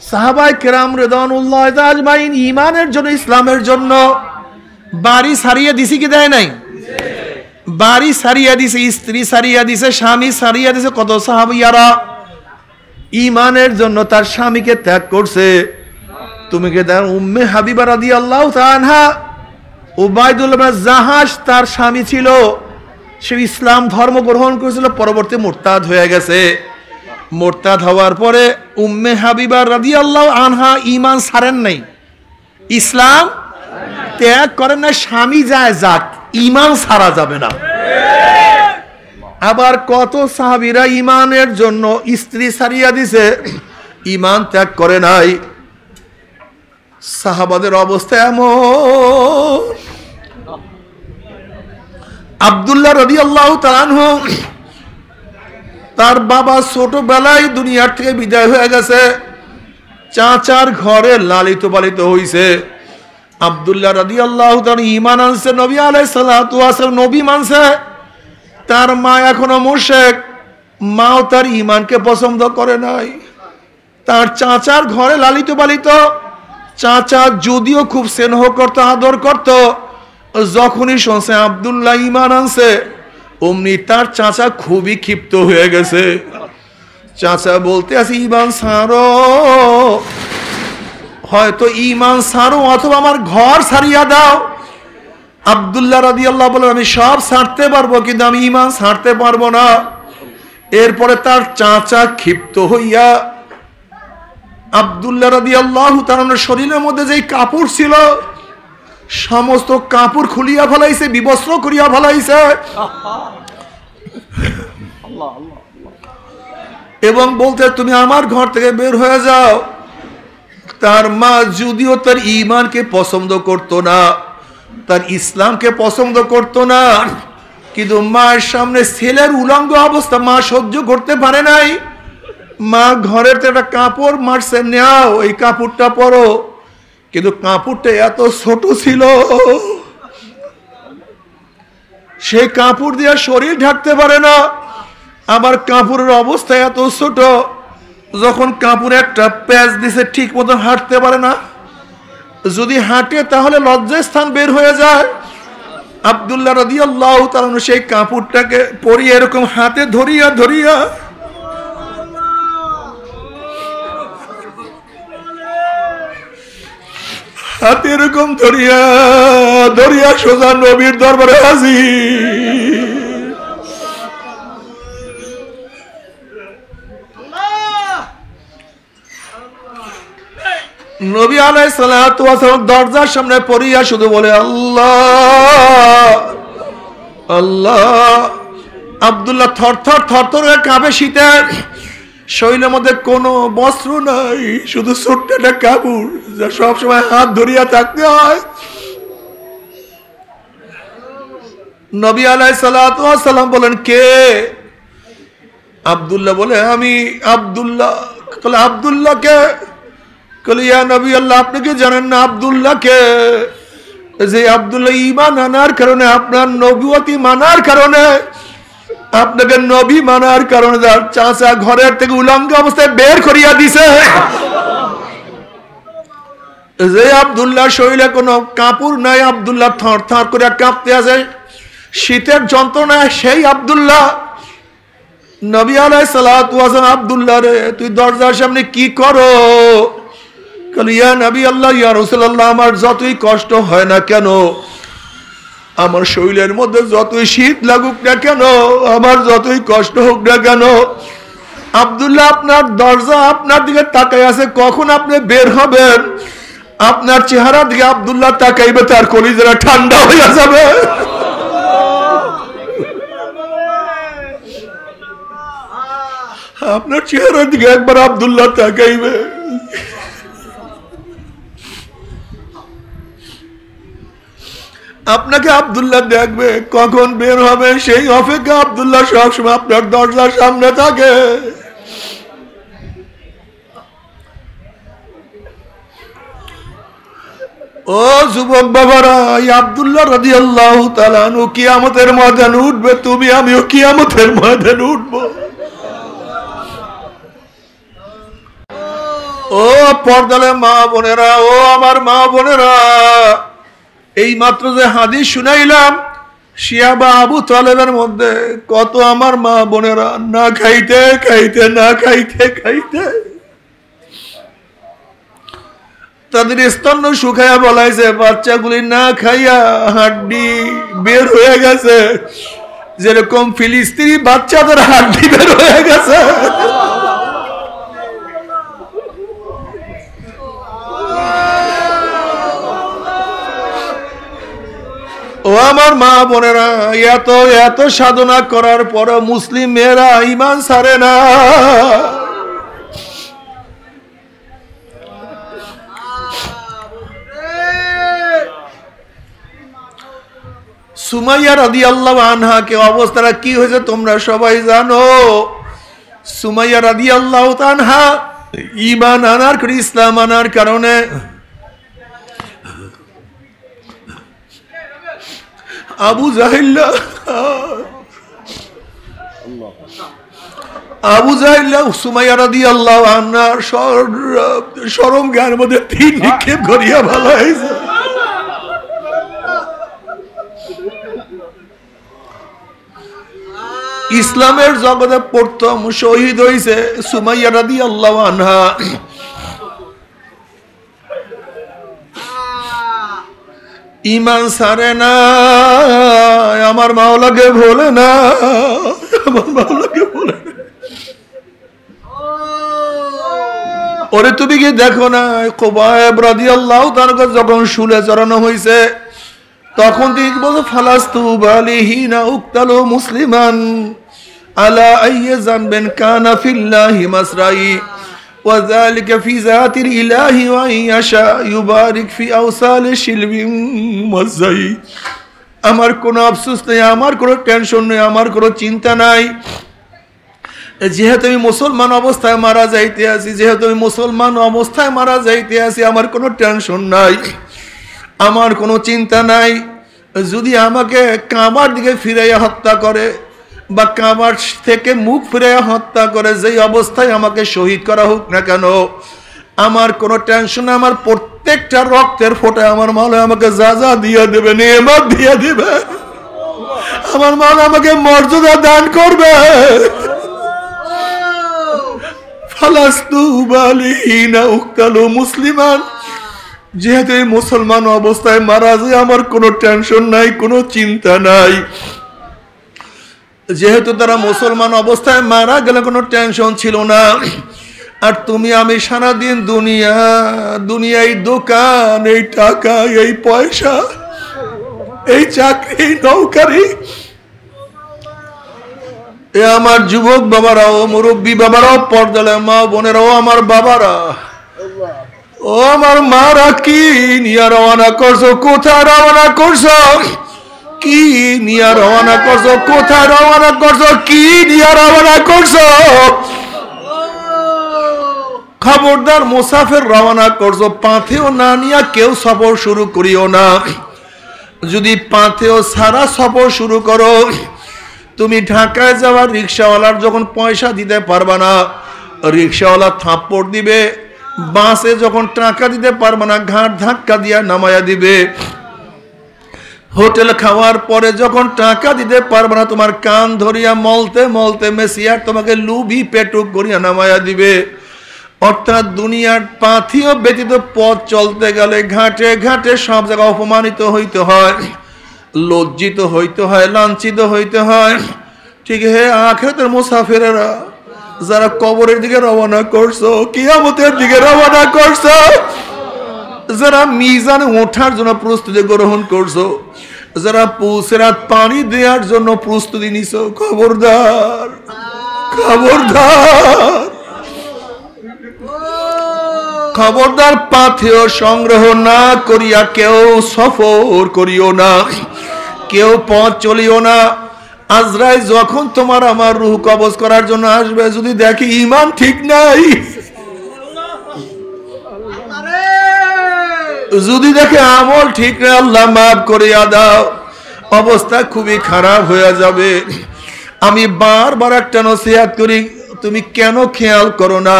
Speaker 1: সাহাবায়ে কেরাম রিদওয়ানুল্লাহ আজমাইন ঈমানের জন্য, ইসলামের জন্য বাড়ি সারিয়ে দিছি কি দেয় নাই? বাড়ি সারিয়ে দিছে, স্ত্রী সারিয়ে দিছে, স্বামী সারিয়ে দিছে। কত সাহাবিয়ারা ঈমানের জন্য তার স্বামীকে ত্যাগ করছে। তুমি কে দেন উম্মে হাবিবা রাদিয়াল্লাহু তাআলা আনহা, উবাইদুল ইবনে জাহাশ তার স্বামী ছিল, সে ইসলাম ধর্ম গ্রহণ করেছিল, পরবর্তী মুরতাদ হয়ে গেছে। মুরতাদ হওয়ার পরে উম্মে হাবিবা রাদিয়াল্লাহু আনহা ঈমান ছাড়েন নাই, ইসলাম ত্যাগ করেন না। স্বামী যায় যাক, ঈমান ছাড়া যাবে না। আবার কত সাহাবীরা ঈমানের জন্য স্ত্রী ছাড়িয়া দিছে, ঈমান ত্যাগ করে নাই। সাহাবাদের অবস্থা এমন। আব্দুল্লাহ রাদিয়াল্লাহু তাআলা আনহু, তার বাবা ছোটবেলায় দুনিয়ার থেকে বিদায় হয়ে গেছে, চাচার ঘরে লালিত পালিত হইছে। আব্দুল্লাহ রাদিয়াল্লাহু তাআলা ঈমান আনছে, নবী আলাইহিস সালাতু ওয়াস সালাম নবী মানছে। তার মা এখনো মুশরিক, মাও তার ঈমানকে পছন্দ করে নাই। তার চাচার ঘরে লালিত পালিত, চাচা যদিও খুব স্নেহ করত, আদর করত, যখনই শুনছে আব্দুল্লাহ ঈমান আনছে, অমনি তার চাচা খুবই ক্ষিপ্ত হয়ে গেছে। চাচা বলতে আছে, ঈমান ছাড়ো, হয়তো ঈমান ছাড়ো অথবা আমার ঘর ছাড়িয়া দাও। আব্দুল্লাহ রাদিয়াল্লাহু বলেন, আমি সব ছাড়তে পারবো, কিন্তু আমি ঈমান ছাড়তে পারবো না। এরপরে তার চাচা ক্ষিপ্ত হইয়া আব্দুল্লাহ রাদিয়াল্লাহু তাআলার শরীরের মধ্যে যেই কাপড় ছিল সমস্ত কাপড় খুলিয়া ফেলাইছে, বিবস্ত্র করিয়া ফেলাইছে, এবং বলতে তুমি আমার ঘর থেকে বের হয়ে যাও। তার মা যদিও তার ঈমানকে পছন্দ করতো না, তার ইসলামকে পছন্দ করতো না, কিন্তু মায়ের সামনে ছেলের উলঙ্গ অবস্থা মা সহ্য করতে পারে নাই। মা ঘরের একটা কাপড় মারছে, নাও এই কাপড়টা পরো। কিন্তু কাপড়টা এত ছোট ছিল, সেই কাপড় দিয়ে শরীর ঢাকতে পারে না। আবার কাপড়ের অবস্থা এত ছোট, যখন কাপড়ে একটা প্যাচ দিছে ঠিক মতো হাঁটতে পারে না, যদি হাঁটে তাহলে লজ্জাস্থান বের হয়ে যায়। আব্দুল্লাহ রাদিয়াল্লাহু তাআলা সেই কাপড়টাকে পরিয়ে এরকম হাতে ধরিয়া ধরিয়া হাতে এরকম ধরিয়া ধরিয়া সোজা নবীর দরবারে হাজির। নবী আলাইহিস সালাতু ওয়াস সালাম দরজার সামনে পড়িয়া শুধু বলে, আল্লাহ আল্লাহ। আব্দুল্লাহ থরথর থরথর হয়ে কাঁপে, শীতের শরীরের মধ্যে কোনো বস্ত্র নাই, শুধু ছোট্ট একটা কাপড় যা সবসময় হাত ধরিয়া থাকতে হয়। নবী আলাইহিস সালাতু ওয়াস সালাম বলেন, কে? আব্দুল্লাহ বলে, আমি আব্দুল্লাহ। বলে, আব্দুল্লাহ কে? বলে, ইয়া নবী আল্লাহ, আপনি কি জানেন না আব্দুল্লাহ কে? যে আব্দুল্লাহ ঈমান আনার কারণে, আপনার নবুয়তি মানার কারণে, আপনাকে নবী মানার কারণে তার চাচা ঘরের থেকে উলঙ্গ অবস্থায় বের করিয়া দিছে। যে আব্দুল্লাহ শরীরে কোনো কাপড় নাই, আব্দুল্লাহ থর থর করে কাঁপতে আছে শীতের যন্ত্রণায়, সেই আব্দুল্লাহ। নবী আলাইহিস সালাতু ওয়াস সালাম, আব্দুল্লাহ রে, তুই দরজার সামনে কি করো? ইয়া নবী আল্লাহ, ইয়া রাসূলুল্লাহ, আমার যতই কষ্ট হয় না কেন, আমার শরীরের মধ্যে যতই শীত লাগুক না কেন, আমার যতই কষ্ট হোক না কেন, আব্দুল্লাহ আপনার দরজা আপনার দিকে তাকাই আছে, কখন আপনি বের হবেন, আপনার চেহারা দিকে আব্দুল্লাহ তাকাইবে, তার কলিজাটা ঠান্ডা হয়ে যাবে। আপনার চেহারার দিকে একবার আব্দুল্লাহ তাকাইবে, আপনাকে আব্দুল্লাহ দেখবে, কখন বের হবে সেই অপেক্ষা আব্দুল্লাহ সবসময় আপনার দরজার সামনে থাকে। ও যুবক বাবারা, এই আব্দুল্লাহ রাদিয়াল্লাহু তাআলা আনহু কিয়ামতের ময়দানে উঠবে, তুমি আমিও কিয়ামতের ময়দানে উঠবো। ও পর্দালে মা বোনেরা, ও আমার মা বোনেরা, এই মাত্র যে হাদিস শুনাইলাম, শিয়া বা আবু তালেবের মধ্যে কত আমার মা বোনেরা না খাইতে খাইতে না খাইতে খাইতে তাদের স্তন্য শুকাইয়া বলাইছে, বাচ্চাগুলি না খাইয়া হাড্ডি বের হয়ে গেছে, যেরকম ফিলিস্তিনি বাচ্চাদের হাড্ডি বের হয়ে গেছে। ও আমার মা বোনেরা, এত এত সাধনা করার পর মুসলিম মেয়েরা ঈমান ছাড়ে না। সুমাইয়া রাদিয়াল্লাহু আনহা কে অবস্থাটা কি হয়েছে তোমরা সবাই জানো। সুমাইয়া রাদিয়াল্লাহু আনহা ঈমান আনার করে, ইসলাম আনার কারণে আবু জাহিল সুমাইয়া রাদিয়াল্লাহু আনহার শরম গায়ের মধ্যে তিন নিক্ষেপ করিয়া ভালো হয়েছে। ইসলামের জগতে প্রথম শহীদ হয়েছে সুমাইয়া রাদিয়াল্লাহু আনহা। ঈমান ছাড়ে না, আমার মাওলাকে ভোলে না, আমার মাওলাকে ভোলে না। ওরে তুমি কি দেখো না, খুবাইব রাদিয়াল্লাহু তাআলা যখন শুলে চড়ানো হয়েছে, তখন তিনি বলছে, ফালাস্তু বালিহিনা উক্তালু মুসলিমান আলা আইয়ি যানবিন কানা ফিল্লাহি মাসরাই ওয়া যালিকা ফি যাতিল ইলাহি ওয়া ইয়াশা ইউবারিক ফি আওসালি শিলবিন মুযাই। আমার কোনো আফসোস নেই, আমার কোনো টেনশন নেই, আমার কোনো চিন্তা নাই, যেহেতু আমি মুসলমান অবস্থায় মারা যাইতে আছি, যেহেতু আমি মুসলমান অবস্থায় মারা যাইতে আছি, আমার কোনো টেনশন নাই, আমার কোনো চিন্তা নাই। যদি আমাকে কাবার দিকে ফিরাইয়া হত্যা করে বা কাবার থেকে মুখ ফিরাইয়া হত্যা করে, যেই অবস্থায় আমাকে শহীদ করা হোক না কেন, আমার কোনো টেনশন, আমার প্রত্যেকটা রক্তের ফোঁটা আমার মাওলা আমাকে যা যা দিয়ে দেবে, নিয়ামত দিয়ে দিবে, আমার মাওলা আমাকে মর্যাদা দান করবে। ফালাস্তু বালিহিনা উক্তালু মুসলিমান, যেহেতু এই মুসলমান অবস্থায় মারা যায়, আমার কোনো টেনশন নাই, কোনো চিন্তা নাই। যেহেতু তারা মুসলমান অবস্থায় মারা গেলে কোনো টেনশন ছিল না। আর তুমি আমি সারাদিন দুনিয়ায় দোকান, এই টাকা, এই পয়সা, এই চাকরি, নৌকারি, এ আমার যুবক বাবারাও, মুরব্বী বাবারাও, পর্দালে মা বোনেরাও, আমার বাবারা, ও আমার মারা, কি নিয়ে রওনা করছো, কোথায় রওনা করছো, কি নিয়ে রওনা করছো, কোথায় রওনা করছো, কি নিয়ে রওনা করছো। খবরদার, মুসাফির রওনা করছো, পাথেও না নিয়ে কেউ সফর শুরু করিও না। যদি পাথেও সারা সফর শুরু করো, তুমি ঢাকায় যাওয়ার রিক্সাওয়ালার যখন পয়সা দিতে পারবা না, রিক্সাওয়ালা থাপ্পড় দিবে। বাসে যখন টাকা দিতে পারবে না, ঘাট ধাক্কা দিয়া নামায়া দিবে। হোটেল খাওয়ার পরে যখন টাকা দিতে পারবে না, তোমার কান ধরিয়া মলতে মলতে মেসিয়ার তোমাকে লুবি পেটুক করিয়া নামায়া দিবে। অর্থাৎ দুনিয়ার পাথিও ব্যতীত পথ চলতে গেলে ঘাটে ঘাটে সব জায়গায় অপমানিত হইতে হয়, লজ্জিত হইতে হয়, লাঞ্ছিত হইতে হয়। ঠিক হে আখিরাতের মুসাফিরেরা, যারা কবরের দিকে রওনা করছো, কিয়ামতের দিকে রওনা করছো, যারা মিজানে ওঠার জন্য প্রস্তুতি গ্রহণ করছো, যারা পুসরাত পানি দেওয়ার জন্য প্রস্তুতি নিছো, খবরদার খবরদার খবরদার, পাথেয় সংগ্রহ না করিয়া কেউ সফর করিও না, কেউ পথ চলিও না। আজরাইল যখন তোমার আমার রূহ কবজ করার জন্য আসবে, যদি দেখি ঈমান ঠিক নাই, যদি দেখে আমল ঠিক নাই, আল্লাহ মাফ করিয়া দাও, অবস্থা খুবই খারাপ হয়ে যাবে। আমি বারবার একটা নসিহত করি, তুমি কেন খেয়াল করো না,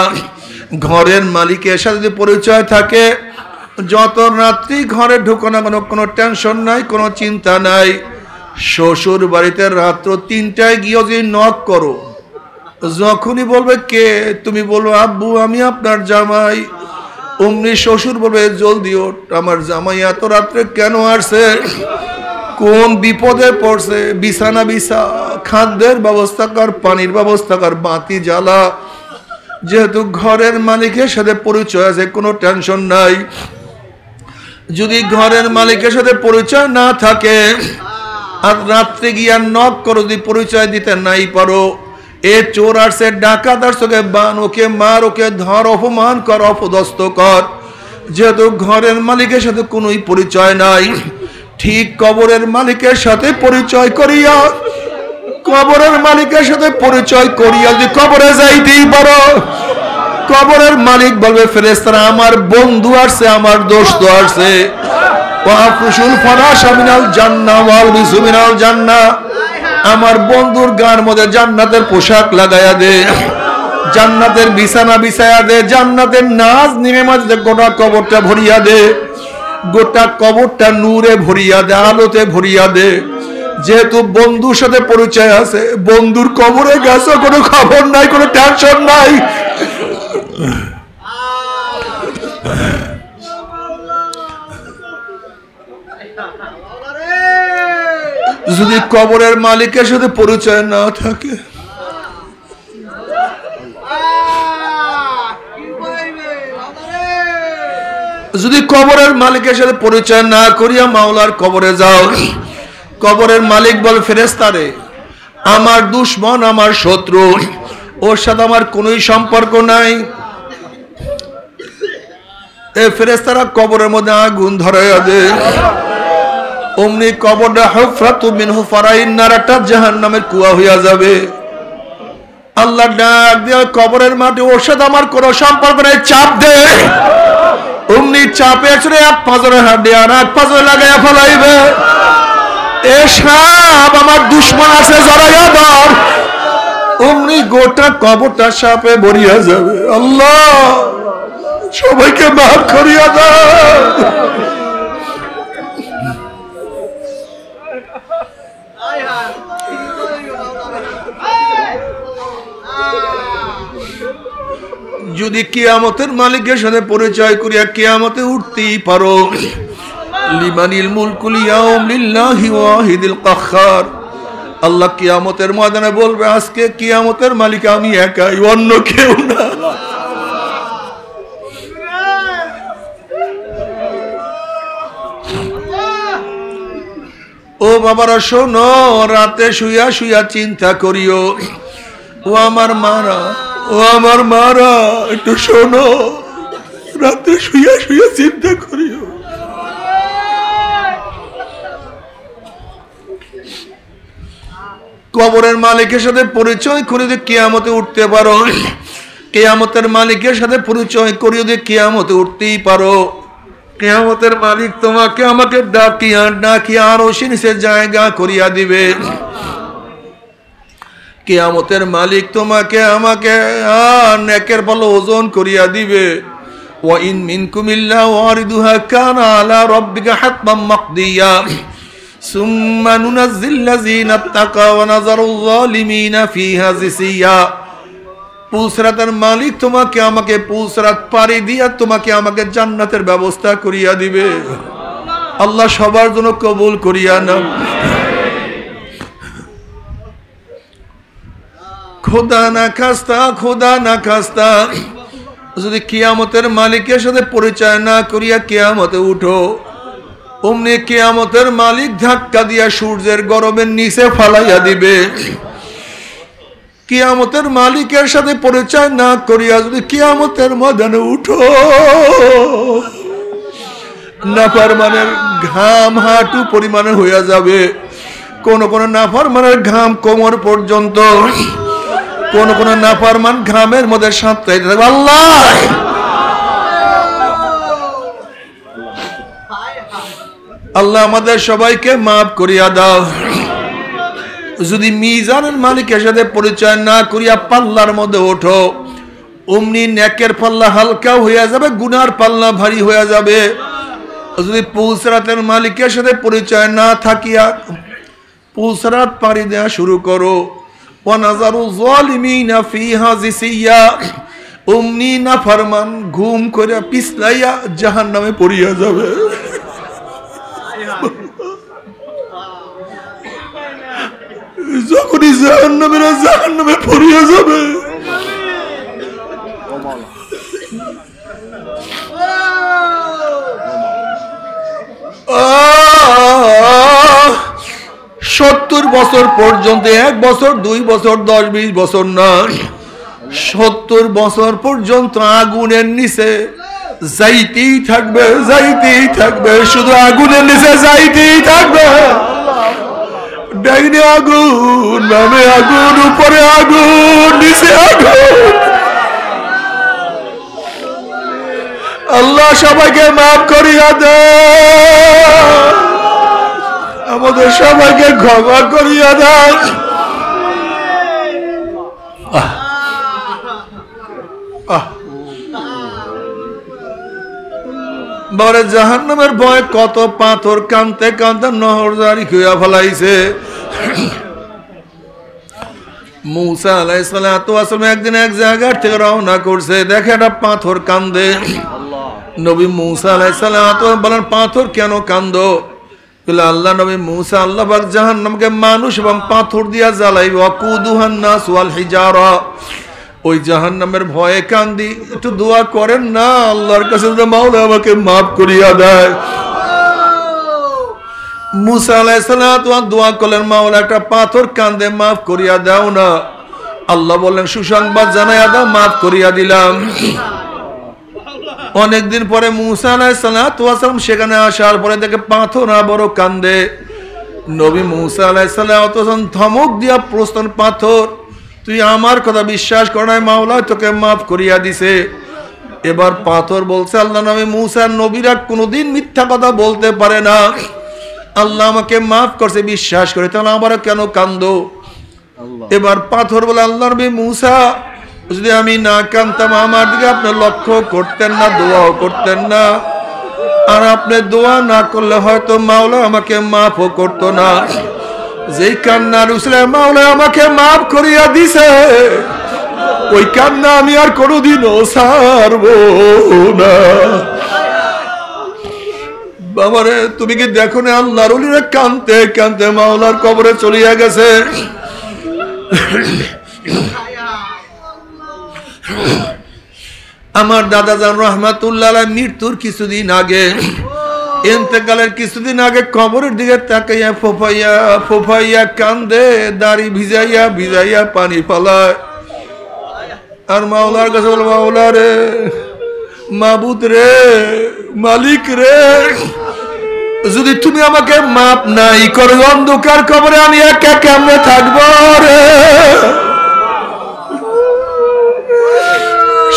Speaker 1: ঘরের মালিকের সাথে যদি পরিচয় থাকে, যত রাত্রি ঘরে ঢুকো না কেন, কোনো টেনশন নাই, কোনো চিন্তা নাই। শ্বশুর বাড়িতে রাত্র 3টায় গিয়ে যদি নক করো, যখনই বলবে কে, তুমি বলবো আব্বু আমি আপনার জামাই, অমনি শ্বশুর বলবে জলদি ওঠ, আমার জামাই এত রাত্রে কেন আসছে, কোন বিপদে পড়ছে, বিছানা বিছা, খাদ্যের ব্যবস্থা কর, পানির ব্যবস্থা কর, বাতি জ্বালা। যেহেতু ঘরের মালিকের সাথে পরিচয় আছে, কোনো টেনশন নাই। যদি ঘরের মালিকের সাথে পরিচয় না থাকে, আর রাত্রে গিয়া নক করো, যদি পরিচয় দিতে নাই পারো, এ চোর আসছে, ডাকাত আসছে, ওকে বান, ওকে মার, ওকে ধর, অপমান কর, অপদস্থ কর। যেহেতু ঘরের মালিকের সাথে কোনোই পরিচয় নাই, ঠিক কবরের মালিকের সাথে পরিচয় করিয়া, কবরের মালিকের সাথে পরিচয় করিয়া যদি কবরে যাইতেই পারো, কবরের মালিক বলবে ফেরেশতারা আমার বন্ধু আসছে, আমার দোস্ত আসছে, ওয়াফরুশুল ফারাশা মিনাল জান্নাহ ওয়াল বিসু মিনাল জান্নাহ, আমার বন্ধুর গার মধ্যে জান্নাতের পোশাক লাগায়া দে, জান্নাতের বিছানা বিছায়া দে, জান্নাতের নাজ নিমে মাঝে গোটা কবরটা ভরিয়া দে, গোটা কবরটা নূরে ভরিয়া দে, আলোতে ভরিয়া দে। যেহেতু বন্ধুর সাথে পরিচয় আছে, বন্ধুর কবরে গেছে, কোনো খবর নাই, কোনো টেনশন নাই। যদি কবরের মালিকের সাথে পরিচয় না থাকে, যদি কবরের মালিকের সাথে পরিচয় না করিয়া মাওলার কবরে যাও, কবরের মালিক বল ফেরেশতারে আমার দুশমন, আমার শত্রু, ওর সাথে আমার কোনোই সম্পর্ক নাই। এ ফেরেশতারা কবরের মধ্যে আগুন ধরাইয়া দে, অমনি কবরটা হুফরাতু মিন হুফারাইন নার, একটা জাহান্নামের কুয়া হইয়া যাবে। আল্লাহ ডাক দিয়ে কবরের মাটি, ওর সাথে আমার কোনো সম্পর্ক নাই, চাপ দে। অমনি চাপে একসাথে এক পাঁজরে হাড্ডি আর এক পাঁজরে লাগাইয়া ফেলাইবে। এ সাপ আমার দুশমন আছে, জড়াইয়া ধর। অমনি গোটা কবরটা সাপে ভরিয়া যাবে। আল্লাহ সবাইকে মাফ করিয়া দাও। যদি কিয়ামতের মালিকের সাথে পরিচয় করিয়া কিয়ামতে উঠতেই পারো, লিমানিল মুলকুল ইয়াউম লিল্লাহি ওয়াহিদিল কাহ্হার, আল্লাহ কিয়ামতের ময়দানে বলবে আজকে কিয়ামতের মালিক আমি একাই, অন্য কেউ না। ও বাবারা শোনো, রাতে শুইয়া শুইয়া চিন্তা করিও, ও আমার মারা, ও আমার মারা, একটু শোনো, রাতে শুইয়া শুইয়া চিন্তা করিও। কবরের মালিকের সাথে পরিচয় করে যে কিয়ামতে উঠতে পারো, কিয়ামতের মালিকের সাথে পরিচয় করিয়ে যে কিয়ামতে উঠতেই পারো। কিয়ামতের মালিক তোমাকে আমাকে ডাকিয়া ডাকিয়া আরো নিচে জায়গা করিয়া দিবে। কিয়ামতের মালিক তোমাকে আমাকে নেকের বল ওজন করিয়া দিবে। ওয়া ইন মিনকুম ইল্লা ওয়ারিদুহা কানা আলা রাব্বিকা হাতমান মাকদিয়া সুম্মা নুনাজ্জিল লাযিনা তাকাও ওয়া নাযারুল যালিমিনা ফিহা জিসিয়া। পুলসরাতের মালিক তোমাকে আমাকে পুলসরাত পাড়ি দিয়া তোমাকে আমাকে জান্নাতের ব্যবস্থা করিয়া দিবে। আল্লাহ সবার জন্য কবুল করিয়া নাও। খোদা না খাস্তা যদি কিয়ামতের মালিকের সাথে পরিচয় না করিয়া কিয়ামতে উঠো, অমনি কিয়ামতের মালিক ধাক্কা দিয়া সূর্যের গরমের নিচে ফালাইয়া দিবে। কিয়ামতের মালিকের সাথে পরিচয় না করিয়া যদি কিয়ামতের ময়দানে উঠো, নাফরমানের ঘাম হাঁটু পরিমাণে হইয়া যাবে। কোন কোন নাফরমানের ঘাম কোমর পর্যন্ত, কোন কোন নাফরমান ঘামের মধ্যে সাঁতরাইতে থাকবে। আল্লাহ আল্লাহ আমাদের সবাইকে মাফ করিয়া দাও। যদি মিজানের মালিকের সাথে পরিচয় না করিয়া পাল্লার মধ্যে ওঠো, অমনি নেকের পাল্লা হালকা হইয়া যাবে, গুনার পাল্লা ভারী হইয়া যাবে। যদি পুলসরাতের মালিকের সাথে পরিচয় না থাকিয়া পুলসরাত পাড়ি দেওয়া শুরু করো, ওয়ানাজারু যালিমিনা ফিহা জিসিয়া, অমনি নাফরমান ঘুম করে পিছলাইয়া জাহান্নামে পড়িয়া যাবে। যখনই জাহান্নামে পড়িয়া যাবে, সত্তর বছর পর্যন্ত, 1 বছর 2 বছর 10 20 বছর না, 70 বছর পর্যন্ত আগুনের নিচে যাইতেই থাকবে, শুধু আগুনের নিচে যাইতেই থাকবে। ডাইনে আগুন, বামে আগুন, উপরে আগুন, নিচে আগুন। আল্লাহ সবাইকে মাফ করিয়া দেয়, আমাদের সবাইকে ক্ষমা করিয়া দেয়। বরে জাহান্নামের ভয় কত পাথর কানতে কানতে নহর জারি হইয়া ফেলাইছে। মুসা আলাইহিস সালাতু ওয়াস সালাম একদিন এক জায়গা থেকে রওনা করছে, দেখে একটা পাথর কান্দে। নবী মুসা আলাইহিস সালাতু বলেন, পাথর কেন কান্দো? বলে, আল্লাহ নবী মুসা, আল্লাহ পাক জাহান্নামকে মানুষ এবং পাথর দিয়া জ্বালাইবে, ওয়াকুদুহান নাস ওয়াল হিজারা। ওই জাহান্নামের ভয়ে কান্দি, একটু দোয়া করেন না আল্লাহর কাছে, মাওলা আমাকে মাফ করিয়া দেয়। মুসা আলাইহিস সালাতু দোয়া করলেন, মাওলা একটা পাথর কান্দে, মাফ করিয়া দাও না। আল্লাহ বললেন, সুসংবাদ জানাইয়া দাও, মাফ করিয়া দিলাম। অনেকদিন পরে মুসা আলাইহিস সালাতু সেখানে আসার পরে দেখে পাথর আবারও কান্দে। নবী মুসা আলাইহিস সালাতু ধমক দিয়া প্রশ্ন, পাথর তুই আমার কথা বিশ্বাস কর নাই, মাওলা তোকে মাফ করিয়া দিছে। এবার পাথর বলছে, আল্লাহ নবী মুসা, নবীরা কোনোদিন মিথ্যা কথা বলতে পারে না, আল্লাহ আমাকে মাফ করছে বিশ্বাস করে, তাহলে আবার কেন কান্দো? এবার পাথর বলে, আল্লাহ নবী মুসা, যদি আমি না কান্দতাম আমার দিকে আপনি লক্ষ্য করতেন না, দোয়াও করতেন না, আর আপনি দোয়া না করলে হয়তো মাওলা আমাকে মাফও করতো না। যেই কান্নার উসলে মাওলা আমাকে মাফ করিয়া দিছে, ওই কান্না আমি আর কোনোদিনও ছাড়বো না। বাবারে, তুমি কি দেখো না আল্লাহর ওলিরা কানতে কানতে মাওলার কবরে চলিয়া গেছে। আমার দাদা জান রহমাতুল্লাহ আলাইহি মৃত্যুর কিছুদিন আগে, ইন্তেকালের কিছুদিন আগে কবরের দিকে তাকাইয়া ফোফাইয়া কান্দে, দাড়ি ভিজাইয়া পানি ফলায়, আর মাওলার কাছে বলে, মাওলা রে, মাবুদ রে, মালিক রে, যদি তুমি আমাকে মাপ নাই করো, অন্ধকার কবরে আমি একা কেমনে থাকবো রে?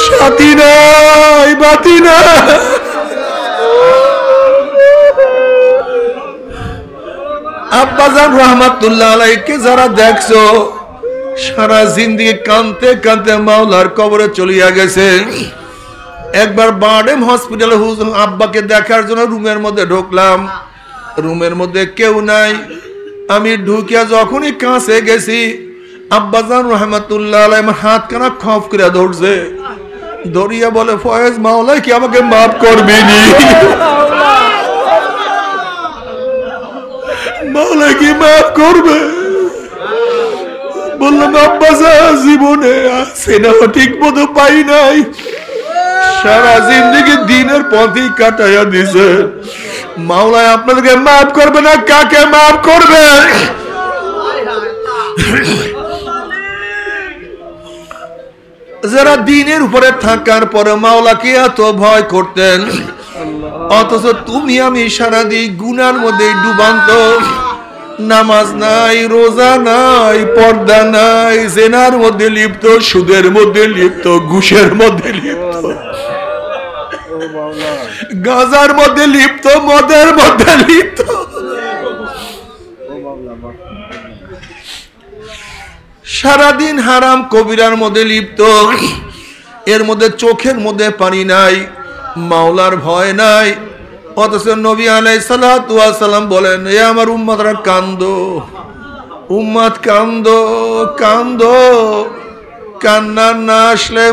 Speaker 1: সাথী নাই, বাতি নাই। আব্বাজান রহমাতুল্লাহ আলাইহিকে যারা দেখছো, সারা জিন্দেগি কানতে কানতে মাওলার কবরে চলিয়া গেছে। একবার বারডেম হসপিটালে আব্বাকে দেখার জন্য রুমের মধ্যে ঢুকলাম, রুমের মধ্যে কেউ নাই। আমি ঢুকিয়া যখনই কাছে গেছি, আব্বাজান রহমাতুল্লাহ আলাইহি হাত কানা খফ করে ধরছে, ধরিয়া বলে ফয়েজ মাওলা কি আমাকে মাফ করবি নি? মাওলা কি মাফ করবে? বললাম আব্বাজান জীবনে সিনেমা ঠিক মতো পাই নাই, সারা জিন্দগি দিনের পথই কাটাইয়া দিছে, মাওলা আপনাদেরকে মাফ করবে না, কাকে মাফ করবে? যারা দিনের উপরে থাকার পরে মাওলাকে এত ভয় করতেন, অথচ তুমি আমি সারাদিন গুনার মধ্যে ডুবান্ত, নামাজ নাই, রোজা নাই, পর্দা নাই, জেনার মধ্যে লিপ্ত, সুদের মধ্যে লিপ্ত, ঘুষের মধ্যে লিপ্ত, গাঁজার মধ্যে লিপ্ত, মদের মধ্যে লিপ্ত, সারাদিন হারাম কবিরার মধ্যে লিপ্ত, এর মধ্যে চোখের মধ্যে পানি নাই, মাওলার ভয় নাই। অথচ নবী আলাইহিস সালাতু ওয়াস সালাম বলেন, এ আমার উম্মতরা কান্দো, উম্মত কান্দো, কান্দো, কান্না না আসলে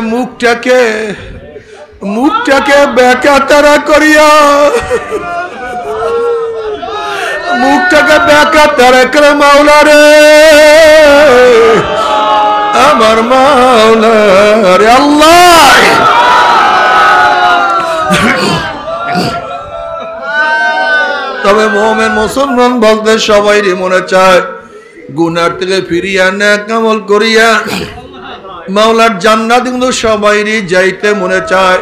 Speaker 1: মুখটাকে বেকাতারা করিয়া, মুখটাকে বেকাতারা করে মাওলা রে, আমার মাওলা রে আল্লাহ। তবে মুমিন মুসলমান বলতে সবাইরই মনে চায় গুনার থেকে ফিরিয়া নেক আমল করিয়া মাওলার জান্নাত কিন্তু সবাইরই যাইতে মনে চায়।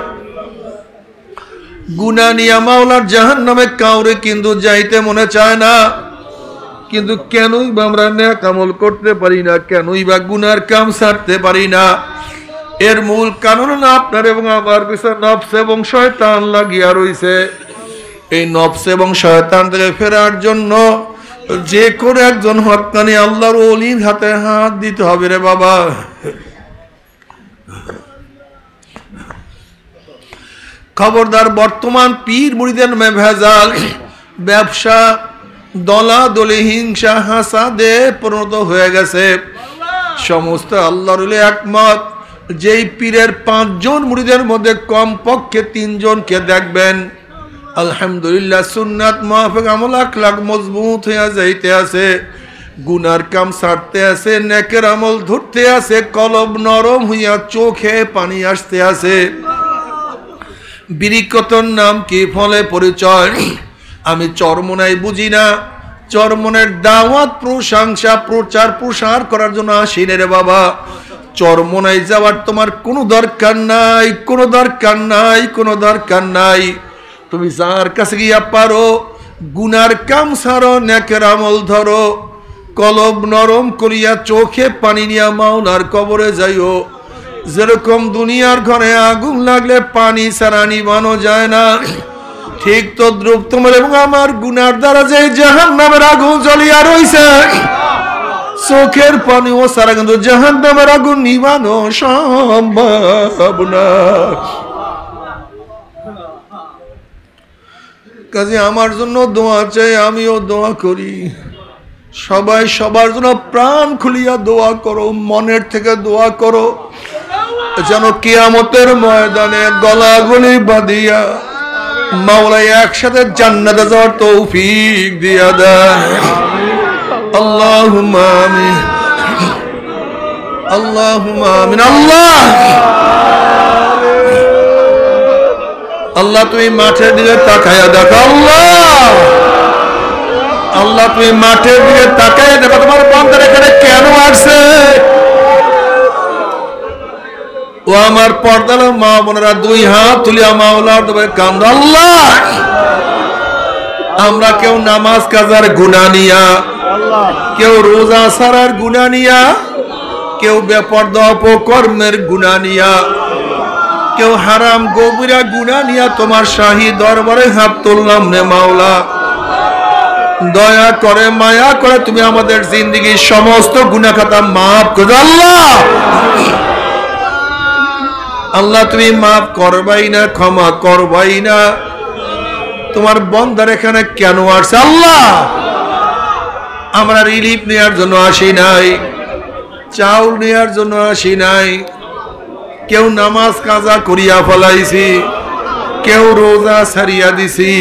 Speaker 1: গুনাহ নিয়া মাওলার জাহান্নামে কাউরে কিন্তু যাইতে মনে চায় না। কিন্তু কেনই বা আমরা নেক আমল করতে পারি না, কেনই বা গুনার কাম ছাড়তে পারি না? এর মূল কারণ না আপনার এবং আমার পিছনে নফস এবং শয়তান লাগিয়া রইছে। এই নফস এবং শয়তান থেকে ফেরার জন্য যে করে একজন হক্কানি আল্লাহর ওলির হাতে হাত দিতে হবে রে বাবা। খবরদার, বর্তমান পীর মুরিদের নামে ভেজাল, ব্যবসা, দলাদলি, হিংসা, হাসাদে পরিণত হয়ে গেছে। সমস্ত আল্লাহর ওলি একমত, যেই পীরের 5 জন মুরিদের মধ্যে কমপক্ষে 3 জনকে দেখবেন আলহামদুলিল্লাহ সুন্নাত মুআফিক আমল আখলাক মজবুত হইয়া যাইতে আছে, গুনার কাম ছাড়তে আছে, নেকের আমল ধরতে আছে, কলব নরম হইয়া চোখে পানি আসতে আছে। বিরিকতর নাম কি, ফলে পরিচয়। আমি চরমনাই বুঝি না, চরমনের দাওয়াত, প্রশংসা, প্রচার প্রসার করার জন্য আসি রে বাবা। চরমনাই যাওয়ার তোমার কোনো দরকার নাই, কোনো দরকার নাই, কোনো দরকার নাই। তুমি যার কাছে গিয়া পারো গুনার কাম ছাড়ো, নেকের আমল ধরো, কলব নরম করিয়া চোখে পানি নিয়া মাওলার কবরে যাইও। যেরকম দুনিয়ার ঘরে আগুন লাগলে পানি ছাড়া নিবানো যায় না, ঠিক তদ্রুপ তোমার এবং আমার গুনার দ্বারা যে জাহান্নামের আগুন জ্বলিয়া রইছে, চোখের পানি ও ছাড়া কিন্তু জাহান্নামের আগুন নিবানো সম্ভব না। কাজে আমার জন্য দোয়া চাই, আমিও দোয়া করি। সবাই সবার জন্য প্রাণ খুলিয়া দোয়া করো, মনের থেকে দোয়া করো, যেন কিয়ামতের ময়দানে গলাগলি বাঁধিয়া মাওলা একসাথে জান্নাতে যাওয়ার তৌফিক দিয়া দেয়। আল্লাহুম্মা আমিন, আল্লাহুম্মা আমিন। আল্লাহ তুমি মাঠের দিকে তাকায়া দেখো, আল্লাহ তুমি মাঠের দিকে তাকায়া দেখো, তোমার বান্দার এখানে কেন আসছে? ও আমার পর্দার মা বোনেরা, 2 হাত তুলিয়া মাওলার দরবারে কান্দ। আল্লাহ, আমরা কেউ নামাজ কাজার গুনাহ নিয়া, কেউ রোজা ছাড়ার গুনাহ নিয়া, কেউ বেপরদা অপকর্মের গুনাহ নিয়া, কেউ হারাম গভীরা গুনাহ নিয়া তোমার শাহী দরবারে হাত তুললাম রে মাওলা। দয়া করে, মায়া করে তুমি আমাদের জিন্দেগির সমস্ত গুনাহ খাতা মাফ করো। আল্লাহ তুমি মাফ করবাই না, ক্ষমা করবাই না। তোমার বান্দার এখানে কেন আসছে? আল্লাহ, আমরা রিলিফ নেওয়ার জন্য আসি নাই, চাউল নেয়ার জন্য আসি নাই, কেউ নামাজ কাজা করিয়া ফলাইছি, কেউ রোজা ছাড়িয়া দিছি,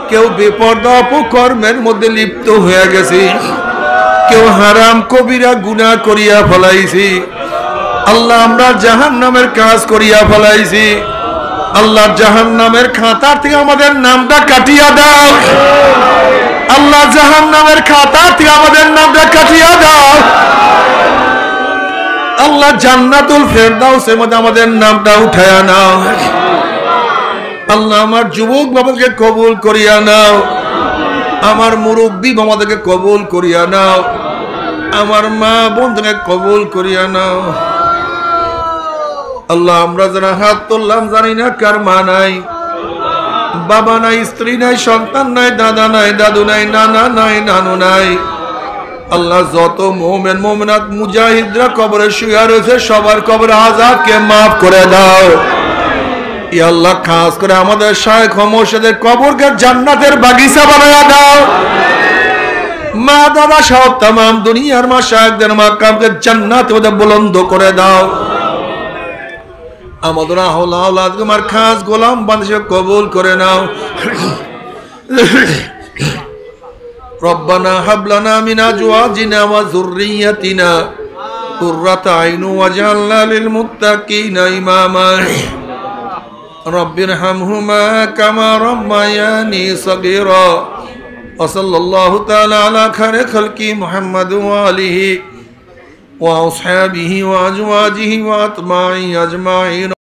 Speaker 1: কেউ বেপরদা অপকর্মের মধ্যে লিপ্ত হয়ে গেছি, কেউ হারাম কবিরা গুনাহ করিয়া ফলাইছি। আল্লাহ আমরা জাহান্নামের কাজ করিয়া ফলাইছি। আল্লাহ জাহান্নামের খাতার থেকে আমাদের নামটা কাটিয়া দাও। আল্লাহ জাহান্নামের খাতার থেকে আমাদের নামটা কাটিয়া দাও। আল্লাহ জান্নাতুল ফেরদাউসের মধ্যে আমাদের নামটা উঠায়া নাও। আল্লাহ আমার যুবক বাবাকে কবুল করিয়া নাও, আমার মুরব্বী বাবাদেরকে কবুল করিয়া নাও, আমার মা বোনদেরকে কবুল করিয়া নাও। আল্লাহ আমরা যারা হাত তুললাম জানি না কার মা নাই, বাবা নাই, স্ত্রী নাই, সন্তান নাই, দাদা নাই, দাদু নাই, নানা নাই, নানু নাই। আল্লাহ যত মুমিন মুমিনাত মুজাহিদরা কবরে শুয়ে রয়েছে সবার কবরে আযাবকে maaf করে দাও। ইয়া আল্লাহ খাস করে আমাদের শায়েখ মুর্শিদের কবরকে জান্নাতের বাগিচা বানায়া দাও। মা দাদা সহ तमाम দুনিয়ার মাশায়েখদের মাকামকে জান্নাতে ওদের বুলন্দ করে দাও। আমাদের আওলাদ তোমার খাস গোলাম বানিয়ে কবুল করে নাও। রব্বানা হাব লানা মিন আজওয়াজিনা ওয়া যুররিয়াতিনা কুররাতা আইন ওয়াজআলনা লিল মুত্তাকিনা ইমামা। রব্বিরহামহুমা কামা রাব্বায়ানি সগীরা। ওয়া সাল্লাল্লাহু তাআলা আলা খায়রি খালকি মুহাম্মাদ ওয়া আলিহি ওয়া আসহাবিহি ওয়া আজওয়াজিহি ওয়া আতমাই আজমাইন।